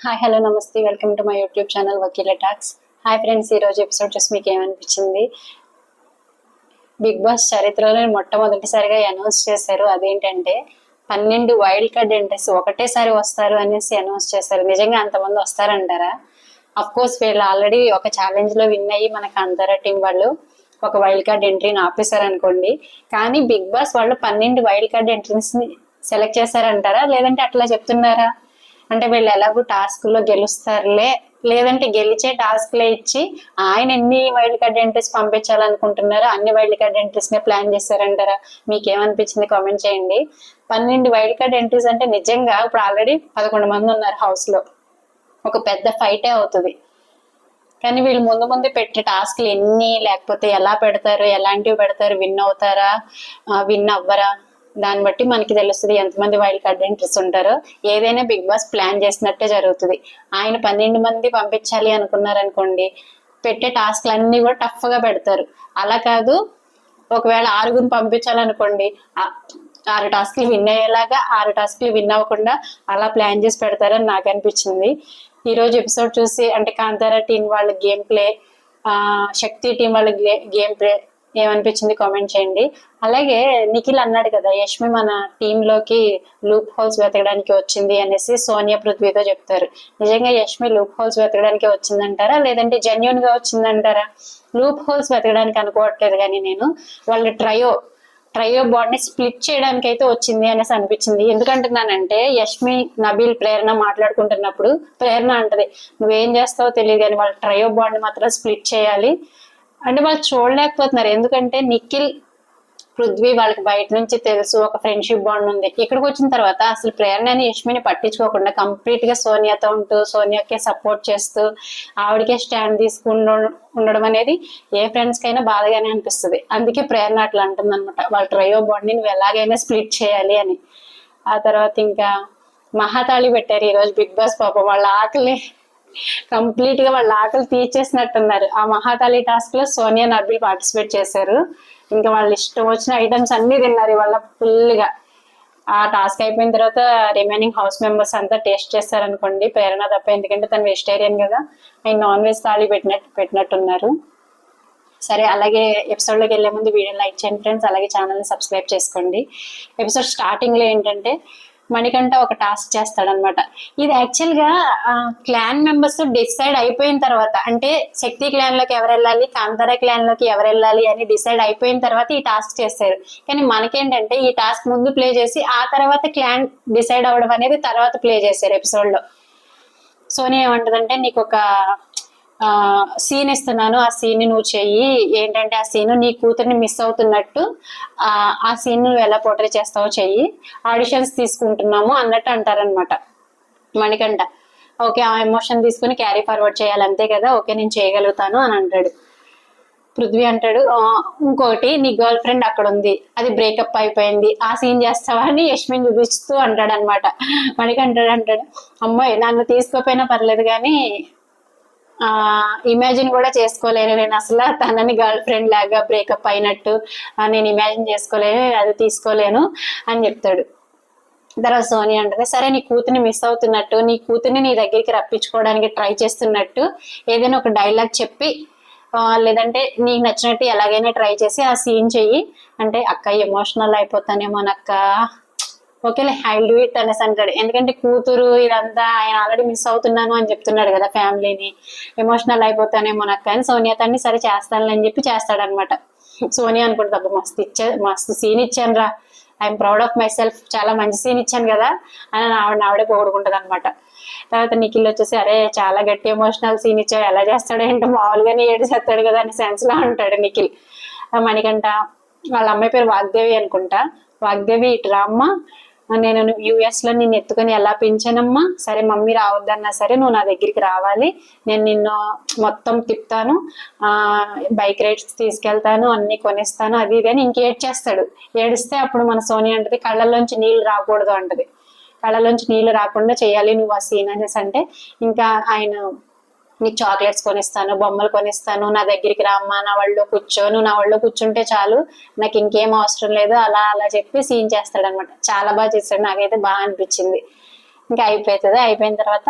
Hi hello నమస్తే welcome to my YouTube channel Vakeela talks. Hi friends, ఈరోజు episode చూసి మీకు ఏమనిపించింది? బిగ్ బాస్ చరిత్రలో మొట్టమొదటిసారిగా అనౌన్స్ చేశారు. అదేంటంటే 12 వైల్డ్ కార్డ్ ఎంట్రీస్ ఒకటేసారి వస్తారు అనేసి అనౌన్స్ చేశారు. నిజంగా అంతమంది వస్తారంటారా? అఫ్ కోర్స్ వీళ్ళు ఆల్రెడీ ఒక ఛాలెంజ్ లో విన్ అయ్యి మనకు అంతరా టీం వాళ్ళు ఒక వైల్డ్ కార్డ్ ఎంట్రీని ఆపేశారు అనుకోండి. కానీ బిగ్ బాస్ వాళ్ళు 12 వైల్డ్ కార్డ్ ఎంట్రీస్ ని సెలెక్ట్ చేశారంటారా, లేదంటే అట్లా చెప్తున్నారా? అంటే వీళ్ళు ఎలాగో టాస్క్ లో గెలుస్తారులే, లేదంటే గెలిచే టాస్క్ లే ఇచ్చి ఆయన ఎన్ని వైల్డ్ కార్డ్ ఎంట్రీస్ పంపించాలనుకుంటున్నారో అన్ని వైల్డ్ కార్డ్ ఎంట్రీస్ నే ప్లాన్ చేశారంటారా? మీకేమనిపించింది కామెంట్ చేయండి. 12 వైల్డ్ కార్డ్ ఎంట్రీస్ అంటే నిజంగా ఇప్పుడు ఆల్రెడీ 11 మంది ఉన్నారు హౌస్ లో, ఒక పెద్ద ఫైటే అవుతుంది. కానీ వీళ్ళు ముందు ముందు పెట్టే టాస్క్లు ఎన్ని, లేకపోతే ఎలా పెడతారు, ఎలాంటివి పెడతారు, విన్ అవుతారా విన్ అవ్వరా, దాన్ని బట్టి మనకి తెలుస్తుంది ఎంతమంది వైల్డ్ కార్డ్ ఎంట్రీస్ ఉంటారో. ఏదైనా బిగ్ బాస్ ప్లాన్ చేసినట్టే జరుగుతుంది. ఆయన 12 మంది పంపించాలి అనుకున్నారనుకోండి, పెట్టే టాస్క్లు అన్ని కూడా టఫ్ గా పెడతారు. అలా కాదు, ఒకవేళ 6 పంపించాలనుకోండి, 6 టాస్క్లు విన్ అయ్యేలాగా 6 టాస్క్లు విన్ అవ్వకుండా అలా ప్లాన్ చేసి పెడతారని నాకు అనిపించింది. ఈ రోజు ఎపిసోడ్ చూసి, అంటే కాంతారా టీం వాళ్ళ గేమ్ ప్లే, శక్తి టీం వాళ్ళ గేమ్ ప్లే ఏమనిపించింది కామెంట్ చేయండి. అలాగే నిఖిల్ అన్నాడు కదా, యష్మి మన టీంలోకి లూప్ హోల్స్ వెతకడానికి వచ్చింది అనేసి సోనియా పృథ్వీతో చెప్తారు. నిజంగా యష్మి లూప్ హోల్స్ వెతకడానికి వచ్చిందంటారా, లేదంటే జెన్యున్ గా వచ్చిందంటారా? లూప్ హోల్స్ వెతకడానికి అనుకోవట్లేదు, కానీ నేను వాళ్ళ ట్రయో బాండ్ ని స్ప్లిట్ చేయడానికి అయితే వచ్చింది అనేసి అనిపించింది. ఎందుకంటున్నానంటే, యష్మి నబీల్ ప్రేరణ మాట్లాడుకుంటున్నప్పుడు ప్రేరణ అంటది, నువ్వేం చేస్తావో తెలియదు కానీ వాళ్ళ ట్రయో బాండ్ మాత్రం స్ప్లిట్ చేయాలి అంటే వాళ్ళు చూడలేకపోతున్నారు. ఎందుకంటే నిఖిల్ పృథ్వీ వాళ్ళకి బయట నుంచి తెలుసు ఒక ఫ్రెండ్షిప్ బాండ్ ఉంది. ఇక్కడికి వచ్చిన తర్వాత అసలు ప్రేరణని యష్మిని పట్టించుకోకుండా కంప్లీట్ గా సోనియాతో ఉంటూ, సోనియాకే సపోర్ట్ చేస్తూ, ఆవిడకే స్టాండ్ తీసుకుని ఉండడం అనేది ఏ ఫ్రెండ్స్ కైనా బాధగానే అనిపిస్తుంది. అందుకే ప్రేరణ అట్లా అంటుంది అనమాట, వాళ్ళ ట్రయో బాండ్ ని నువ్వు ఎలాగైనా స్ప్లిట్ చేయాలి అని. ఆ తర్వాత ఇంకా మహాతాళి పెట్టారు ఈ రోజు బిగ్ బాస్. పాపం వాళ్ళ ఆకలి కంప్లీట్ గా వాళ్ళ ఆకలి తీర్చేసినట్టున్నారు. ఆ మహాతాళి టాస్క్ లో సోనియా నబీల్ పార్టిసిపేట్ చేశారు. ఇంకా వాళ్ళు ఇష్టం వచ్చిన ఐటమ్స్ అన్ని తిన్నారు ఇవాళ ఫుల్ గా. ఆ టాస్క్ అయిపోయిన తర్వాత రిమైనింగ్ హౌస్ మెంబర్స్ అంతా టేస్ట్ చేస్తారనుకోండి, ప్రేరణ తప్ప. ఎందుకంటే తను వెజిటేరియన్ కదా, ఆయన నాన్ వెజ్ థాళీ పెట్టినట్టున్నారు. సరే, అలాగే ఎపిసోడ్ లోకి వెళ్లే ముందు వీడియో లైక్ చేయండి ఫ్రెండ్స్, అలాగే ఛానల్ ని సబ్స్క్రైబ్ చేసుకోండి. ఎపిసోడ్ స్టార్టింగ్ లో ఏంటంటే మణికంఠ ఒక టాస్క్ చేస్తాడనమాట. ఇది యాక్చువల్ గా క్లాన్ మెంబర్స్ డిసైడ్ అయిపోయిన తర్వాత, అంటే శక్తి క్లాన్ లోకి ఎవరు వెళ్ళాలి, కాంతారా క్లాన్ లోకి ఎవరు వెళ్ళాలి అని డిసైడ్ అయిపోయిన తర్వాత ఈ టాస్క్ చేశారు. కానీ మనకేంటంటే ఈ టాస్క్ ముందు ప్లే చేసి ఆ తర్వాత క్లాన్ డిసైడ్ అవ్వడం అనేది తర్వాత ప్లే చేశారు ఎపిసోడ్ లో. సోనియా ఏమంటదంటే, నీకు ఒక సీన్ ఇస్తున్నాను, ఆ సీన్ నువ్వు చెయ్యి. ఏంటంటే ఆ సీన్ నీ కూతుర్ని మిస్ అవుతున్నట్టు, ఆ సీన్ నువ్వు ఎలా పోర్ట్రే చేస్తావో చెయ్యి, ఆడిషన్స్ తీసుకుంటున్నాము అన్నట్టు అంటారనమాట మణికంఠ. ఓకే, ఆ ఎమోషన్ తీసుకుని క్యారీ ఫార్వర్డ్ చేయాలి అంతే కదా, ఓకే నేను చేయగలుగుతాను అని అంటాడు. పృథ్వీ అంటాడు, ఇంకోటి నీ గర్ల్ ఫ్రెండ్ అక్కడ ఉంది, అది బ్రేకప్ అయిపోయింది, ఆ సీన్ చేస్తావా అని యష్మిని చూపిస్తూ అంటాడు అనమాట. అంటాడు, అమ్మాయి నన్ను తీసుకోపోయినా పర్లేదు కానీ ఇమాజిన్ కూడా చేసుకోలేను నేను అసలు తనని గర్ల్ ఫ్రెండ్ లాగా బ్రేకప్ అయినట్టు నేను ఇమాజిన్ చేసుకోలేను, అది తీసుకోలేను అని చెప్తాడు. తర్వాత సోనియా అంటే, సరే నీ కూతుర్ని మిస్ అవుతున్నట్టు, నీ కూతుర్ని నీ దగ్గరికి రప్పించుకోవడానికి ట్రై చేస్తున్నట్టు ఏదైనా ఒక డైలాగ్ చెప్పి, లేదంటే నీకు నచ్చినట్టు ఎలాగైనా ట్రై చేసి ఆ సీన్ చెయ్యి అంటే, అక్క ఎమోషనల్ అయిపోతానేమో అక్క, ఓకేలే ఐ డూ ఇట్ అనేసి అంటాడు. ఎందుకంటే కూతురు ఇదంతా ఆయన ఆల్రెడీ మిస్ అవుతున్నాను అని చెప్తున్నాడు కదా ఫ్యామిలీని, ఎమోషనల్ అయిపోతానేమో నాకు. అని సోనియా తన్ని సరే చేస్తాను అని చెప్పి చేస్తాడనమాట. సోనియా అనుకుంటుంది, మస్తు సీన్ ఇచ్చాను రా, I'm proud of my self, చాలా మంచి సీన్ ఇచ్చాను కదా అని ఆవిడే పొగుడుకుంటది అనమాట. తర్వాత నిఖిల్ వచ్చేసి, అరే చాలా గట్టి ఎమోషనల్ సీన్ ఇచ్చాడు, ఎలా చేస్తాడు ఏంటో, మామూలుగానే ఏడిసేస్తాడు కదా అని సెన్స్ లో ఉంటాడు నిఖిల్. మణికంఠ వాళ్ళ అమ్మాయి పేరు వాగ్దేవి అనుకుంటా, వాగ్దేవి ఇటు రామ్మ, నేను యుఎస్ లో నిన్ను ఎత్తుకొని ఎలా పెంచానమ్మా, సరే మమ్మీ రావద్దన్నా సరే నువ్వు నా దగ్గరికి రావాలి, నేను నిన్ను మొత్తం తిప్పుతాను, బైక్ రైడ్స్ తీసుకెళ్తాను, అన్ని కొనిస్తాను, అది ఇది అని ఇంకేడ్ చేస్తాడు. ఏడిస్తే అప్పుడు మన సోనియా అంటది, కళ్ళల్లోంచి నీళ్లు రాకూడదు అంటది, కళ్ళలోంచి నీళ్లు రాకుండా చేయాలి నువ్వు ఆ సీన్ అనేసి అంటే, ఇంకా ఆయన నీకు చాక్లెట్స్ కొనిస్తాను, బొమ్మలు కొనిస్తాను, నా దగ్గరికి రామ్మా, నా వాళ్ళలో కూర్చో, నువ్వు నా వాళ్ళలో కూర్చుంటే చాలు, నాకు ఇంకేం అవసరం లేదు, అలా అలా చెప్పి సీన్ చేస్తాడు అనమాట. చాలా బాగా చేస్తాడు, నాకైతే బాగా అనిపించింది. ఇంకా అయిపోతుంది. అయిపోయిన తర్వాత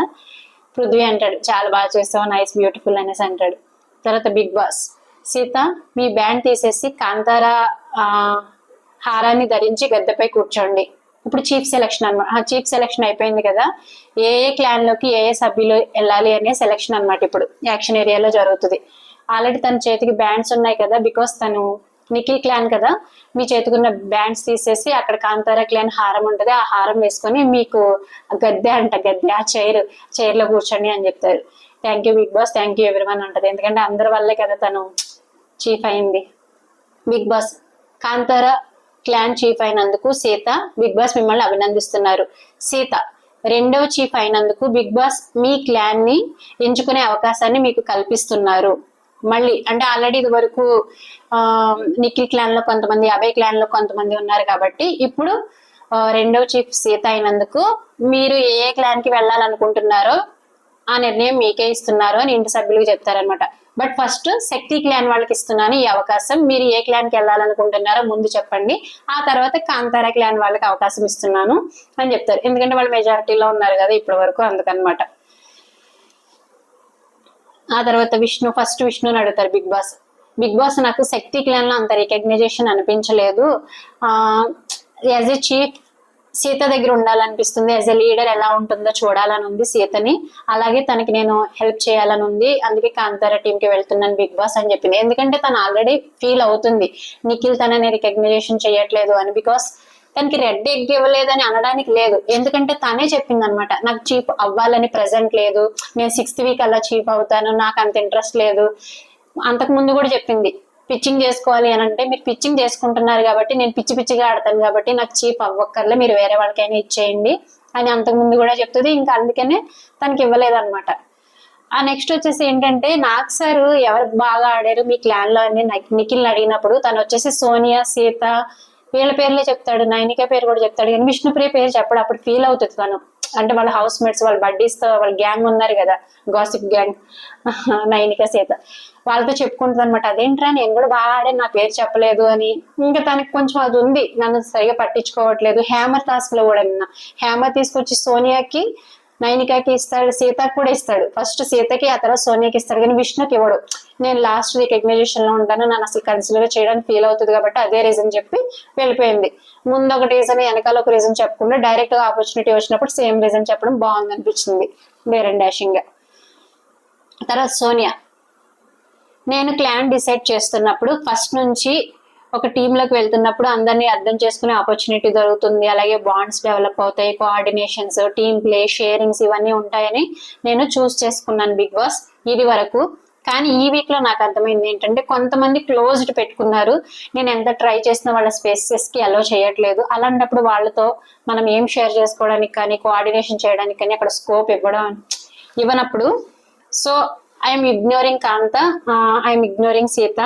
పృథ్వీ అంటాడు చాలా బాగా చేస్తావు, నైస్ బ్యూటిఫుల్ అనేసి అంటాడు. తర్వాత బిగ్ బాస్, సీత మీ బ్యాండ్ తీసేసి కాంతార హారాన్ని ధరించి గద్దెపై కూర్చోండి. ఇప్పుడు చీఫ్ సెలక్షన్ అనమాట. చీఫ్ సెలక్షన్ అయిపోయింది కదా, ఏ క్లాన్ లోకి ఏ సభ్యులు వెళ్ళాలి అనే సెలక్షన్ అనమాట. ఇప్పుడు యాక్షన్ ఏరియాలో జరుగుతుంది. ఆల్రెడీ తన చేతికి బ్యాండ్స్ ఉన్నాయి కదా, బికాస్ తను నిఖిల్ క్లాన్ కదా, మీ చేతికున్న బ్యాండ్స్ తీసేసి అక్కడ కాంతారా క్లాన్ హారం ఉంటది, ఆ హారం వేసుకొని మీకు గద్దె ఆ చైర్ లో కూర్చోండి అని చెప్తారు. Thank you big boss, thank you everyone అంటది. ఎందుకంటే అందరి వల్లే కదా తను చీఫ్ అయింది. Big boss, Kantara clan chief అయినందుకు సీత, బిగ్ బాస్ మిమ్మల్ని అభినందిస్తున్నారు. సీత, రెండవ చీఫ్ అయినందుకు బిగ్ బాస్ మీ క్లాన్ ని ఎంచుకునే అవకాశాన్ని మీకు కల్పిస్తున్నారు. మళ్ళీ అంటే ఆల్రెడీ ఇది వరకు నిఖిల్ క్లాన్ లో కొంతమంది, అభయ్ క్లాన్ లో కొంతమంది ఉన్నారు కాబట్టి ఇప్పుడు రెండవ చీఫ్ సీత అయినందుకు మీరు ఏ క్లాన్ కి వెళ్ళాలనుకుంటున్నారో ఆ నిర్ణయం మీకే ఇస్తున్నారు అని ఇంటి సభ్యులకు చెప్తారనమాట. బట్ ఫస్ట్ శక్తి క్లాన్ వాళ్ళకి ఇస్తున్నాను ఈ అవకాశం, మీరు ఏ క్లాన్ కి వెళ్ళాలనుకుంటున్నారో ముందు చెప్పండి, ఆ తర్వాత కాంతారా క్లాన్ వాళ్ళకి అవకాశం ఇస్తున్నాను అని చెప్తారు. ఎందుకంటే వాళ్ళు మెజారిటీలో ఉన్నారు కదా ఇప్పటి వరకు, అందుకనమాట. ఆ తర్వాత ఫస్ట్ విష్ణుని అడుగుతారు బిగ్ బాస్. బిగ్ బాస్, నాకు శక్తి క్లాన్ లో అంత రికగ్నైజేషన్ అనిపించలేదు, యాజ్ ఎ చీఫ్ సీత దగ్గర ఉండాలనిపిస్తుంది, యాజ్ ఎ లీడర్ ఎలా ఉంటుందో చూడాలని ఉంది సీతని, అలాగే తనకి నేను హెల్ప్ చేయాలని ఉంది, అందుకే కాంతారా టీమ్ కి వెళ్తున్నాను బిగ్ బాస్ అని చెప్పింది. ఎందుకంటే తను ఆల్రెడీ ఫీల్ అవుతుంది నిఖిల్ తనని రికగ్నైజేషన్ చేయట్లేదు అని, బికాస్ తనకి రెడ్ ఎగ్ ఇవ్వలేదని అనడానికి లేదు, ఎందుకంటే తనే చెప్పింది అనమాట, నాకు చీఫ్ అవ్వాలని ప్రెసెంట్ లేదు, నేను 6th వీక్ అలా చీఫ్ అవుతాను, నాకు అంత ఇంట్రెస్ట్ లేదు. అంతకు ముందు కూడా చెప్పింది, పిచ్చింగ్ చేసుకోవాలి అని అంటే మీరు పిచ్చింగ్ చేసుకుంటున్నారు కాబట్టి నేను పిచ్చిగా ఆడతాను కాబట్టి నాకు చీఫ్ అవ్వక్కర్లే, మీరు వేరే వాళ్ళకైనా ఇచ్చేయండి అని అంతకు ముందు కూడా చెప్తుంది. ఇంకా అందుకనే తనకి ఇవ్వలేదు అనమాట. ఆ నెక్స్ట్ వచ్చేసి ఏంటంటే, నాగ్ సార్ ఎవరు బాగా ఆడారు మీ క్లాన్ లో అని నిఖిల్ అడిగినప్పుడు తను వచ్చేసి సోనియా, సీత వీళ్ళ పేర్లే చెప్తాడు, నైనిక పేరు కూడా చెప్తాడు, కానీ విష్ణుప్రియ పేరు చెప్పడు. అప్పుడు ఫీల్ అవుతుంది తను, అంటే వాళ్ళ హౌస్ మేట్స్, వాళ్ళ బడ్డీస్ తో వాళ్ళ గ్యాంగ్ ఉన్నారు కదా, గాసిప్ గ్యాంగ్, నైనిక, సీత, వాళ్ళతో చెప్పుకుంటుంది అనమాట, అదేంట్రా నేను కూడా బాగా ఆడాను నా పేరు చెప్పలేదు అని. ఇంకా తనకి కొంచెం అది ఉంది, నన్ను సరిగా పట్టించుకోవట్లేదు. హ్యామర్ టాస్క్ లో కూడా హ్యామర్ తీసుకొచ్చి సోనియాకి, నైనికాకి ఇస్తాడు, సీతకి కూడా ఇస్తాడు. ఫస్ట్ సీతకి, ఆ తర్వాత సోనియాకి ఇస్తాడు, కానీ విష్ణుకి ఇవ్వడు. నేను లాస్ట్ రికగ్నైజేషన్ లో ఉంటాను, నన్ను అసలు కన్సిడర్ చేయడానికి ఫీల్ అవుతుంది కాబట్టి అదే రీజన్ చెప్పి వెళ్ళిపోయింది. ముందు ఒక రీజన్, వెనకాల ఒక రీజన్ చెప్పకుండా డైరెక్ట్ గా ఆపర్చునిటీ వచ్చినప్పుడు సేమ్ రీజన్ చెప్పడం బాగుంది అనిపించింది, డేర్ డాషింగ్ గా. తర్వాత సోనియా, నేను క్లాన్ డిసైడ్ చేస్తున్నప్పుడు ఫస్ట్ నుంచి ఒక టీంలోకి వెళ్తున్నప్పుడు అందరినీ అర్థం చేసుకునే ఆపర్చునిటీ దొరుకుతుంది, అలాగే బాండ్స్ డెవలప్ అవుతాయి, కోఆర్డినేషన్స్, టీమ్ ప్లే, షేరింగ్స్ ఇవన్నీ ఉంటాయని నేను చూస్ చేసుకున్నాను బిగ్ బాస్ ఇది వరకు. కానీ ఈ వీక్ లో నాకు అర్థమైంది ఏంటంటే, కొంతమంది క్లోజ్డ్ పెట్టుకున్నారు, నేను ఎంత ట్రై చేసినా వాళ్ళ స్పేసెస్ కి అలో చేయట్లేదు. అలాంటప్పుడు వాళ్ళతో మనం ఏం షేర్ చేసుకోవడానికి కానీ, కోఆర్డినేషన్ చేయడానికి కానీ అక్కడ స్కోప్ ఇవ్వనప్పుడు, సో ఐఎమ్ ఇగ్నోరింగ్ కాంత, ఐఎమ్ ఇగ్నోరింగ్ సీత.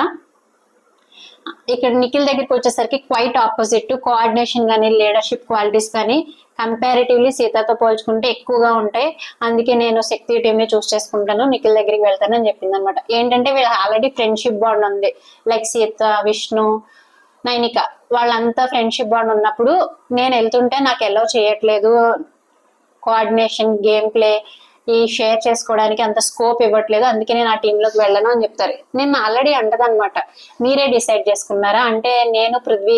ఇక్కడ నిఖిల్ దగ్గరికి వచ్చేసరికి క్వైట్ ఆపోజిట్, కోఆర్డినేషన్ కానీ, లీడర్షిప్ క్వాలిటీస్ కానీ కంపారిటివ్లీ సీతతో పోల్చుకుంటే ఎక్కువగా ఉంటాయి, అందుకే నేను శక్తి టీమ్ ని చూస్ చేసుకుంటాను, నిఖిల్ దగ్గరికి వెళ్తాను అని చెప్పింది అనమాట. ఏంటంటే వీళ్ళు ఆల్రెడీ ఫ్రెండ్షిప్ బాండ్ ఉంది, లైక్ సీత, విష్ణు, నైనిక వాళ్ళంతా ఫ్రెండ్షిప్ బాండ్ ఉన్నప్పుడు నేను వెళ్తుంటే నాకు ఎల్లో చేయట్లేదు, కోఆర్డినేషన్, గేమ్ ప్లే ఈ షేర్ చేసుకోవడానికి అంత స్కోప్ ఇవ్వట్లేదు, అందుకే నేను ఆ టీంలోకి వెళ్ళను అని చెప్తారు. నేను ఆల్రెడీ అంటదనమాట, మీరే డిసైడ్ చేసుకున్నారా అంటే, నేను పృథ్వీ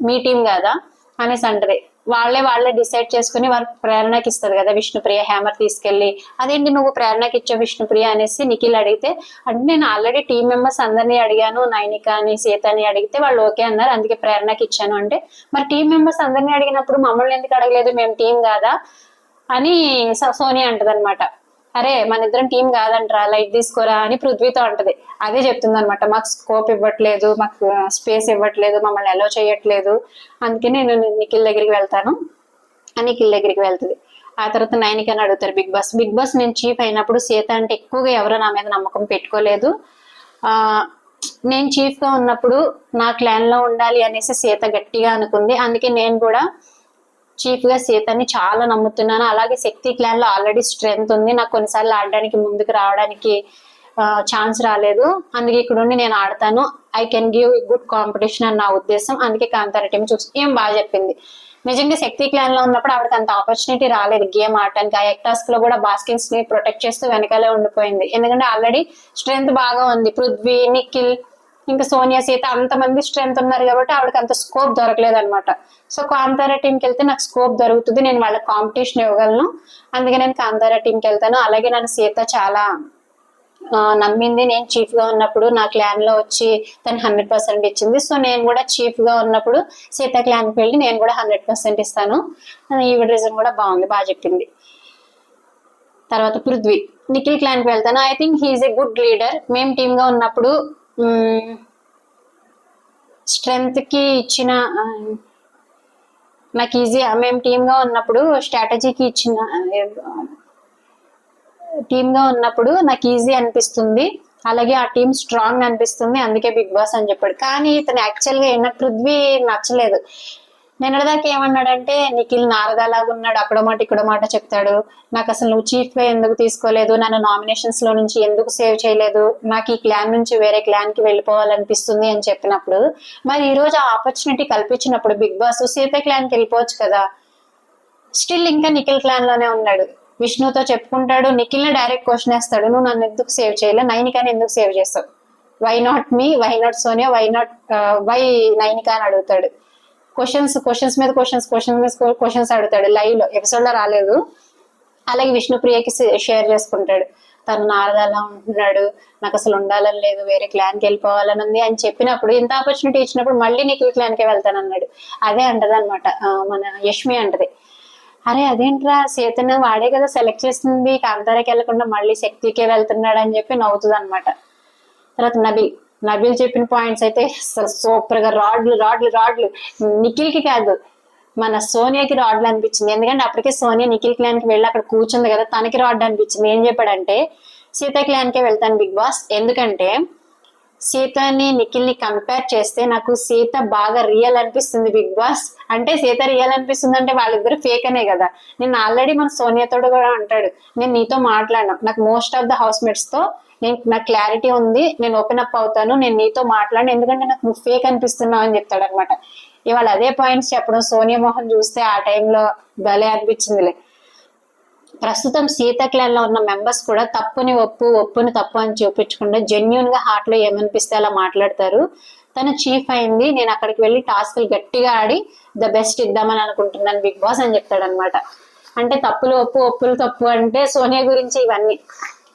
మీ టీం కదా అనేసి అంటది. వాళ్ళే డిసైడ్ చేసుకుని వారు ప్రేరణకి ఇస్తారు కదా విష్ణుప్రియ హ్యామర్ తీసుకెళ్లి, అదేంటి నువ్వు ప్రేరణకి ఇచ్చావు విష్ణుప్రియ అనేసి నిఖిల్ అడిగితే, అంటే నేను ఆల్రెడీ టీం మెంబర్స్ అందరినీ అడిగాను, నైనిక అని, సీతని అడిగితే వాళ్ళు ఓకే అన్నారు, అందుకే ప్రేరణకి ఇచ్చాను అంటే, మరి టీం మెంబర్స్ అందరినీ అడిగినప్పుడు మమ్మల్ని ఎందుకు అడగలేదు, మేము టీం కాదా అని సోనియా అంటది అనమాట. అరే మన ఇద్దరం టీం కాదంటరా, లైట్ తీసుకోరా అని పృథ్వీతో అంటది. అదే చెప్తుంది అనమాట, మాకు స్కోప్ ఇవ్వట్లేదు, మాకు స్పేస్ ఇవ్వట్లేదు, మమ్మల్ని అలో చేయట్లేదు, అందుకే నేను నిఖిల్ దగ్గరికి వెళ్తాను అని నిఖిల్ దగ్గరికి వెళ్తుంది. ఆ తర్వాత నైనికని అడుగుతారు బిగ్ బాస్ నేను చీఫ్ అయినప్పుడు సీత అంటే ఎక్కువగా ఎవరో నా మీద నమ్మకం పెట్టుకోలేదు, నేను చీఫ్ గా ఉన్నప్పుడు నా క్లాన్ లో ఉండాలి అనేసి సీత గట్టిగా అనుకుంది, అందుకే నేను కూడా చీఫ్ గా సీతని చాలా నమ్ముతున్నాను, అలాగే శక్తి క్లాన్ లో ఆల్రెడీ స్ట్రెంగ్త్ ఉంది, నాకు కొన్నిసార్లు ఆడడానికి ముందుకు రావడానికి ఛాన్స్ రాలేదు, అందుకే ఇక్కడ ఉండి నేను ఆడతాను, I can give good competition అని నా ఉద్దేశం, అందుకే కాంతారా టీం చూసి ఏం బాగా చెప్పింది. నిజంగా శక్తి క్లాన్ లో ఉన్నప్పుడు ఆవిడకి అంత ఆపర్చునిటీ రాలేదు గేమ్ ఆడటానికి. ఆ ఎక్టాస్క్ లో కూడా బాస్కిన్స్ ని ప్రొటెక్ట్ చేస్తూ వెనకాలే ఉండిపోయింది. ఎందుకంటే ఆల్రెడీ స్ట్రెంగ్త్ బాగా ఉంది. పృథ్వీ, నిఖిల్, ఇంకా సోనియా, సీత అంతమంది స్ట్రెంగ్త్ ఉన్నారు కాబట్టి ఆవిడకి అంత స్కోప్ దొరకలేదు అనమాట. సో కాంతారా టీంకి వెళ్తే నాకు స్కోప్ దొరుకుతుంది, నేను వాళ్ళకి కాంపిటీషన్ ఇవ్వగలను, అందుకే నేను కాంతారా టీంకి వెళ్తాను. అలాగే నన్ను సీత చాలా నమ్మింది. నేను చీఫ్ గా ఉన్నప్పుడు నా క్లాన్ లో వచ్చి తను 100% ఇచ్చింది. సో నేను కూడా చీఫ్ గా ఉన్నప్పుడు సీత క్లాన్ కి వెళ్ళి నేను కూడా 100% ఇస్తాను. ఈవిడ రీజన్ కూడా బాగుంది, బాగా చెప్పింది. తర్వాత పృథ్వీ, నిఖిల్ క్లాన్ కి వెళ్తాను. I think he is a good leader. మేము టీమ్ గా ఉన్నప్పుడు స్ట్రెంగ్త్ కి ఇచ్చిన నాకు ఈజీ, మేము టీమ్ గా ఉన్నప్పుడు స్ట్రాటజీకి ఇచ్చిన టీమ్ గా ఉన్నప్పుడు నాకు ఈజీ అనిపిస్తుంది, అలాగే ఆ టీం స్ట్రాంగ్ అనిపిస్తుంది, అందుకే బిగ్ బాస్ అని చెప్పాడు. కానీ ఇతను యాక్చువల్ గా నాకు పృథ్వీ నచ్చలేదు. నిన్నటిదాకా ఏమన్నాడంటే నిఖిల్ నారదాలాగా ఉన్నాడు, అక్కడ మాట ఇక్కడ మాట చెప్తాడు, నాకు అసలు నువ్వు చీఫ్ గా ఎందుకు తీసుకోలేదు, నన్ను నామినేషన్స్ లో నుంచి ఎందుకు సేవ్ చేయలేదు, నాకు ఈ క్లాన్ నుంచి వేరే క్లాన్ కి వెళ్ళిపోవాలనిపిస్తుంది అని చెప్పినప్పుడు, మరి ఈ రోజు ఆ ఆపర్చునిటీ కల్పించినప్పుడు బిగ్ బాస్ సీత క్లాన్ కి వెళ్ళిపోవచ్చు కదా. స్టిల్ ఇంకా నిఖిల్ క్లాన్ లోనే ఉన్నాడు. విష్ణుతో చెప్పుకుంటాడు, నిఖిల్ ని డైరెక్ట్ క్వశ్చన్ వేస్తాడు, నువ్వు నన్ను ఎందుకు సేవ్ చేయలే, నైనికాని ఎందుకు సేవ్ చేస్తావు, why not me, why not Sonia, why not why Nainika అని అడుగుతాడు. క్వశ్చన్స్ మీద క్వశ్చన్స్ అడుగుతాడు. లైవ్ లో ఎపిసోడ్ లో రాలేదు. అలాగే విష్ణుప్రియకి షేర్ చేసుకుంటాడు, తను నారదలా ఉంటున్నాడు, నాకు అసలు ఉండాలని లేదు, వేరే క్లాన్ కి వెళ్ళిపోవాలని ఉంది అని చెప్పినప్పుడు, ఇంత ఆపర్చునిటీ ఇచ్చినప్పుడు మళ్ళీ నిఖిల్ క్లాన్ కే వెళ్తానన్నాడు. అదే అంటది అనమాట మన యష్మి అంటది, అరే అదేంట్రా సీతను వాడే కదా సెలెక్ట్ చేసింది, కాంతారాకి వెళ్లకుండా మళ్ళీ శక్తికే వెళ్తున్నాడు అని చెప్పి నవ్వుతుంది అనమాట. తర్వాత నబీల్ చెప్పిన పాయింట్స్ అయితే సూపర్ గా రాడ్లు నిఖిల్ కి కాదు మన సోనియాకి రాడ్లు అనిపించింది. ఎందుకంటే అప్పటికే సోనియా నిఖిల్ క్లాన్ కి వెళ్ళి అక్కడ కూర్చుంది కదా, తనకి రాడ్ అనిపించింది. ఏం చెప్పాడంటే సీత క్లాన్ కే వెళ్తాను బిగ్ బాస్, ఎందుకంటే సీతని నిఖిల్ ని కంపేర్ చేస్తే నాకు సీత బాగా రియల్ అనిపిస్తుంది బిగ్ బాస్. అంటే సీత రియల్ అనిపిస్తుంది అంటే వాళ్ళిద్దరు ఫేక్ అనే కదా. నేను ఆల్రెడీ మన సోనియాతో కూడా అంటాడు, నేను నీతో మాట్లాడినా, నాకు most of the house mates తో నాకు క్లారిటీ ఉంది, నేను ఓపెన్ అప్ అవుతాను, నేను నీతో మాట్లాడను, ఎందుకంటే నాకు నువ్వు ఫేక్ అనిపిస్తున్నావు అని చెప్తాడు అనమాట. ఇవాళ అదే పాయింట్స్ చెప్పడం సోనియా మోహన్ చూస్తే ఆ టైంలో భలే అనిపించిందిలే. ప్రస్తుతం సీత క్లాన్ లో ఉన్న మెంబర్స్ కూడా తప్పుని ఒప్పుని తప్పు అని చూపించకుండా జెన్యున్ గా హార్ట్ లో ఏమనిపిస్తే అలా మాట్లాడతారు. తను చీఫ్ అయింది, నేను అక్కడికి వెళ్ళి టాస్క్లు గట్టిగా ఆడి ద బెస్ట్ ఇద్దామని అనుకుంటున్నాను బిగ్ బాస్ అని చెప్తాడు అనమాట. అంటే ఒప్పులు తప్పు అంటే సోనియా గురించి ఇవన్నీ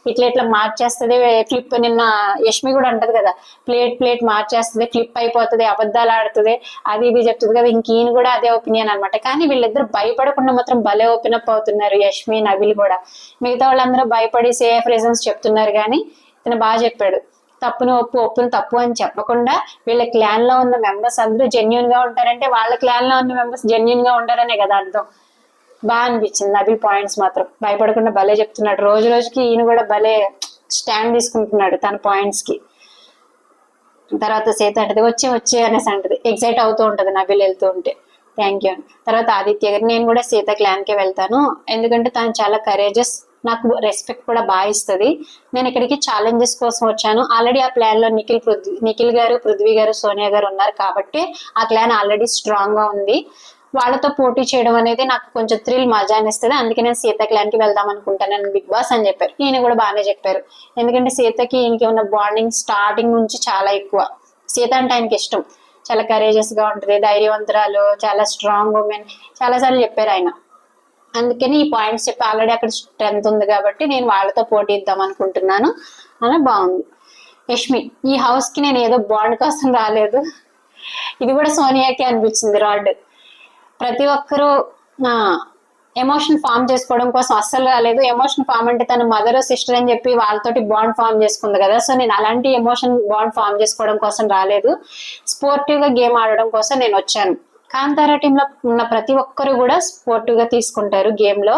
ఇట్లా మార్చేస్తుంది ఫ్లిప్. నిన్న యష్మి కూడా అంటది కదా, ప్లేట్ మార్చేస్తుంది, ఫ్లిప్ అయిపోతుంది, అబద్ధాలు ఆడుతుంది, అది ఇది చెప్తుంది కదా. ఈయన కూడా అదే ఒపీనియన్ అనమాట. కానీ వీళ్ళిద్దరు భయపడకుండా మాత్రం భలే ఓపెన్ అప్ అవుతున్నారు, యష్మి నబిల్ కూడా. మిగతా వాళ్ళందరూ భయపడి సేఫ్ రీజన్స్ చెప్తున్నారు, కానీ ఇతను బాగా చెప్పాడు, ఒప్పును తప్పు అని చెప్పకుండా వీళ్ళ క్లాన్ లో ఉన్న మెంబర్స్ అందరూ జెన్యున్ గా ఉంటారంటే వాళ్ళ క్లాన్ లో ఉన్న మెంబర్స్ జెన్యున్ గా ఉంటారనే కదా అర్థం. బాగా అనిపించింది నబిల్ పాయింట్స్ మాత్రం, భయపడకుండా భలే చెప్తున్నాడు. రోజుకి ఈయన కూడా భలే స్టాండ్ తీసుకుంటున్నాడు తన పాయింట్స్ కి. తర్వాత సీత అంటది వచ్చే అనేసి అంటది, ఎక్సైట్ అవుతూ ఉంటది నబిల్ వెళ్తూ ఉంటే. Thank you. తర్వాత ఆదిత్య గారు, నేను కూడా సీత క్లాన్ కే వెళ్తాను, ఎందుకంటే తను చాలా కరేజెస్, నాకు రెస్పెక్ట్ కూడా బాగా ఇస్తుంది. నేను ఇక్కడికి ఛాలెంజెస్ కోసం వచ్చాను. ఆల్రెడీ ఆ ప్లాన్ లో నిఖిల్ గారు, పృథ్వీ గారు, సోనియా గారు ఉన్నారు కాబట్టి ఆ క్లాన్ ఆల్రెడీ స్ట్రాంగ్ గా ఉంది. వాళ్ళతో పోటీ చేయడం అనేది నాకు కొంచెం థ్రిల్ మజా అనిస్తుంది, అందుకే నేను సీత క్లాన్ కి వెళ్దాం అనుకుంటాను బిగ్ బాస్ అని చెప్పారు. ఈయన కూడా బాగానే చెప్పారు, ఎందుకంటే సీతకి ఈయనకి ఉన్న బాండింగ్ స్టార్టింగ్ నుంచి చాలా ఎక్కువ. సీత అంటే ఆయనకి ఇష్టం, చాలా కరేజెస్ గా ఉంటుంది, ధైర్యవంతురాలు, చాలా స్ట్రాంగ్ ఉమెన్, చాలా సార్లు చెప్పారు ఆయన. అందుకని ఈ పాయింట్స్ చెప్పి ఆల్రెడీ అక్కడ స్ట్రెంత్ ఉంది కాబట్టి నేను వాళ్ళతో పోటీ ఇద్దాం అనుకుంటున్నాను అని బాగుంది. యష్మి, ఈ హౌస్ కి నేను ఏదో బాండ్ కోసం రాలేదు, ఇది కూడా సోనియాకి అనిపించింది రాడ్. ప్రతి ఒక్కరూ ఎమోషన్ ఫామ్ చేసుకోవడం కోసం అస్సలు రాలేదు. ఎమోషన్ ఫామ్ అంటే తన మదర్ సిస్టర్ అని చెప్పి వాళ్ళతోటి బాండ్ ఫామ్ చేసుకుంది కదా, సో నేను అలాంటి ఎమోషన్ బాండ్ ఫామ్ చేసుకోవడం కోసం రాలేదు, స్పోర్టివ్ గా గేమ్ ఆడడం కోసం నేను వచ్చాను. కాంతారా టీంలో ఉన్న ప్రతి ఒక్కరు కూడా స్పోర్టివ్ గా తీసుకుంటారు, గేమ్ లో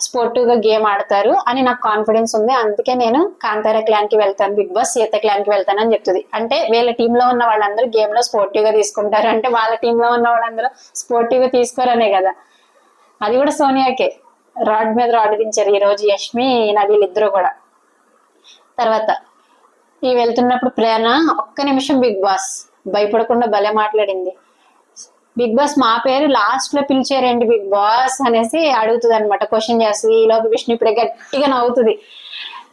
స్పోర్టివ్ గా గేమ్ ఆడతారు అని నాకు కాన్ఫిడెన్స్ ఉంది, అందుకే నేను కాంతారా క్లాన్ కి వెళ్తాను బిగ్ బాస్, సీత క్లాన్ కి వెళ్తాను అని చెప్తుంది. అంటే వీళ్ళ టీంలో ఉన్న వాళ్ళందరూ గేమ్ లో స్పోర్టివ్ గా తీసుకుంటారు అంటే వాళ్ళ టీంలో ఉన్న వాళ్ళందరూ స్పోర్టివ్ గా తీసుకోరనే కదా. అది కూడా సోనియాకే రాడ్ మీద రాడ్ దించారు ఈ రోజు యష్మి నబీల్ ఇద్దరు కూడా. తర్వాత ఈ వెళ్తున్నప్పుడు ప్రేరణ ఒక్క నిమిషం బిగ్ బాస్ భయపడకుండా భలే మాట్లాడింది, బిగ్ బాస్ మా పేరు లాస్ట్ లో పిలిచారండి బిగ్ బాస్ అనేసి అడుగుతుంది అనమాట, క్వశ్చన్ చేస్తుంది. ఈలోపు విష్ణు ఇప్పుడే గట్టిగా నవ్వుతుంది.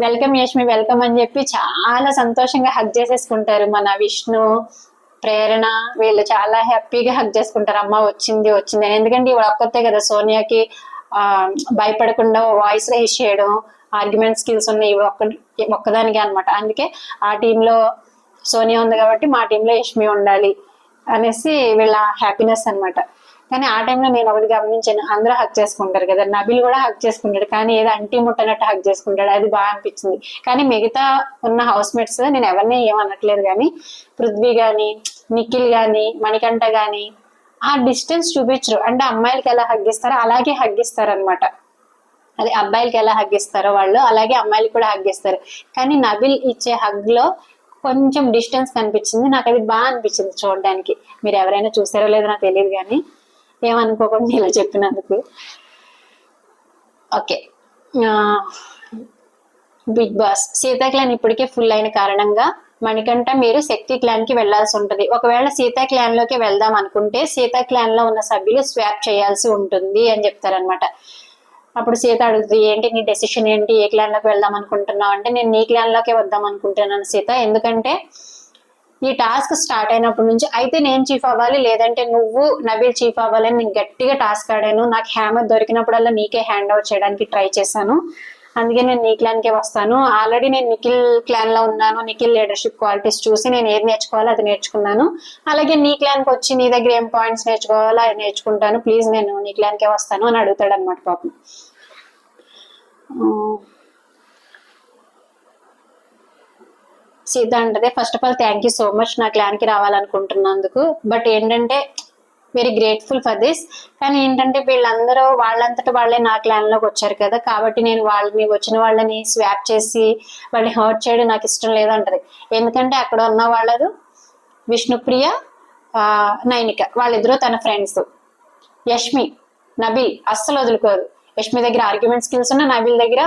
వెల్కమ్ యష్మి వెల్కమ్ అని చెప్పి చాలా సంతోషంగా హగ్ చేసేసుకుంటారు మన విష్ణు, ప్రేరణ. వీళ్ళు చాలా హ్యాపీగా హగ్ చేసుకుంటారు, అమ్మ వచ్చింది వచ్చింది అని. ఎందుకంటే ఇవాళ ఒక్కతే కదా సోనియాకి భయపడకుండా వాయిస్ రైజ్ చేయడం, ఆర్గ్యుమెంట్ స్కిల్స్ ఉన్నాయి ఒక్కదానికే అనమాట. అందుకే ఆ టీంలో సోనియా ఉంది కాబట్టి మా టీంలో యష్మి ఉండాలి అనేసి వీళ్ళ హ్యాపీనెస్ అనమాట. కానీ ఆ టైంలో నేను ఒకటి గమనించాను, అందరూ హక్ చేసుకుంటారు కదా, నబిల్ కూడా హక్ చేసుకుంటాడు, కానీ ఏదో అంటి ముట్టనట్టు హక్ చేసుకుంటాడు. అది బాగా అనిపించింది. కానీ మిగతా ఉన్న హౌస్ మేట్స్ నేను ఎవరిని ఏమనట్లేదు, కానీ పృథ్వీ గాని, నిఖిల్ గాని, మణికంఠ గాని ఆ డిస్టెన్స్ చూపించరు. అంటే అమ్మాయిలకి ఎలా హగ్గిస్తారో అలాగే హగ్గిస్తారు అనమాట. అది అబ్బాయిలకి ఎలా హగ్గిస్తారో వాళ్ళు అలాగే అమ్మాయిలకి కూడా హగ్గిస్తారు. కానీ నబిల్ ఇచ్చే హగ్ లో కొంచెం డిస్టెన్స్ కనిపించింది. నాకు అది బాగా అనిపించింది చూడడానికి. మీరు ఎవరైనా చూసారో లేదో నాకు తెలియదు, కానీ ఏమనుకోకుండా ఇలా చెప్పినందుకు. Okay, big boss Sita clan ఇప్పటికే ఫుల్ అయిన కారణంగా మణికంఠ మీరు శక్తి క్లాన్ కి వెళ్లాల్సి ఉంటది. ఒకవేళ సీతా క్లాన్ లోకి వెళ్దాం అనుకుంటే సీతా క్లాన్ లో ఉన్న సభ్యులు స్వాప్ చేయాల్సి ఉంటుంది అని చెప్తారనమాట. అప్పుడు సీత అడుగుతుంది, ఏంటి నీ డెసిషన్ ఏంటి, ఏ క్లాన్ లోకి వెళ్దాం అనుకుంటున్నావు అంటే, నేను నీ క్లాన్ లోకే వద్దాం అనుకుంటున్నాను సీత. ఎందుకంటే ఈ టాస్క్ స్టార్ట్ అయినప్పటి నుంచి అయితే నేను చీఫ్ అవ్వాలి, లేదంటే నువ్వు నబీల్ చీఫ్ అవ్వాలని నేను గట్టిగా టాస్క్ ఆడాను. నాకు హ్యామర్ దొరికినప్పుడల్లా నీకే హ్యాండ్ ఓవర్ చేయడానికి ట్రై చేశాను. అందుకే నేను నీ క్లాన్ కే వస్తాను. ఆల్రెడీ నేను నిఖిల్ క్లాన్ లో ఉన్నాను. నిఖిల్ లీడర్షిప్ క్వాలిటీస్ చూసి నేను ఏది నేర్చుకోవాలో అది నేర్చుకున్నాను. అలాగే నీ క్లాన్ కి వచ్చి నీ దగ్గర ఏం పాయింట్స్ నేర్చుకోవాలో అది నేర్చుకుంటాను. ప్లీజ్ నేను నీ క్లాన్ కే వస్తాను అని అడుగుతాడు అనమాట పాపం. సీత అంటే, first of all thank you so much నా క్లాన్ కి రావాలనుకుంటున్నందుకు. బట్ ఏంటంటే వెరీ గ్రేట్ఫుల్ ఫర్ దిస్. కానీ ఏంటంటే వీళ్ళందరూ వాళ్ళంతటా వాళ్ళే నా క్లాన్ లోకి వచ్చారు కదా, కాబట్టి నేను వచ్చిన వాళ్ళని స్వాప్ చేసి వాళ్ళని హర్ట్ చేయడం నాకు ఇష్టం లేదు అంటది. ఎందుకంటే అక్కడ ఉన్న వాళ్ళదు విష్ణుప్రియ, నైనిక, వాళ్ళిద్దరూ తన ఫ్రెండ్స్. యష్మి, నబీల్ అస్సలు వదులుకోదు. యష్మి దగ్గర ఆర్గ్యుమెంట్ స్కిల్స్ ఉన్నాయి, నబీల్ దగ్గర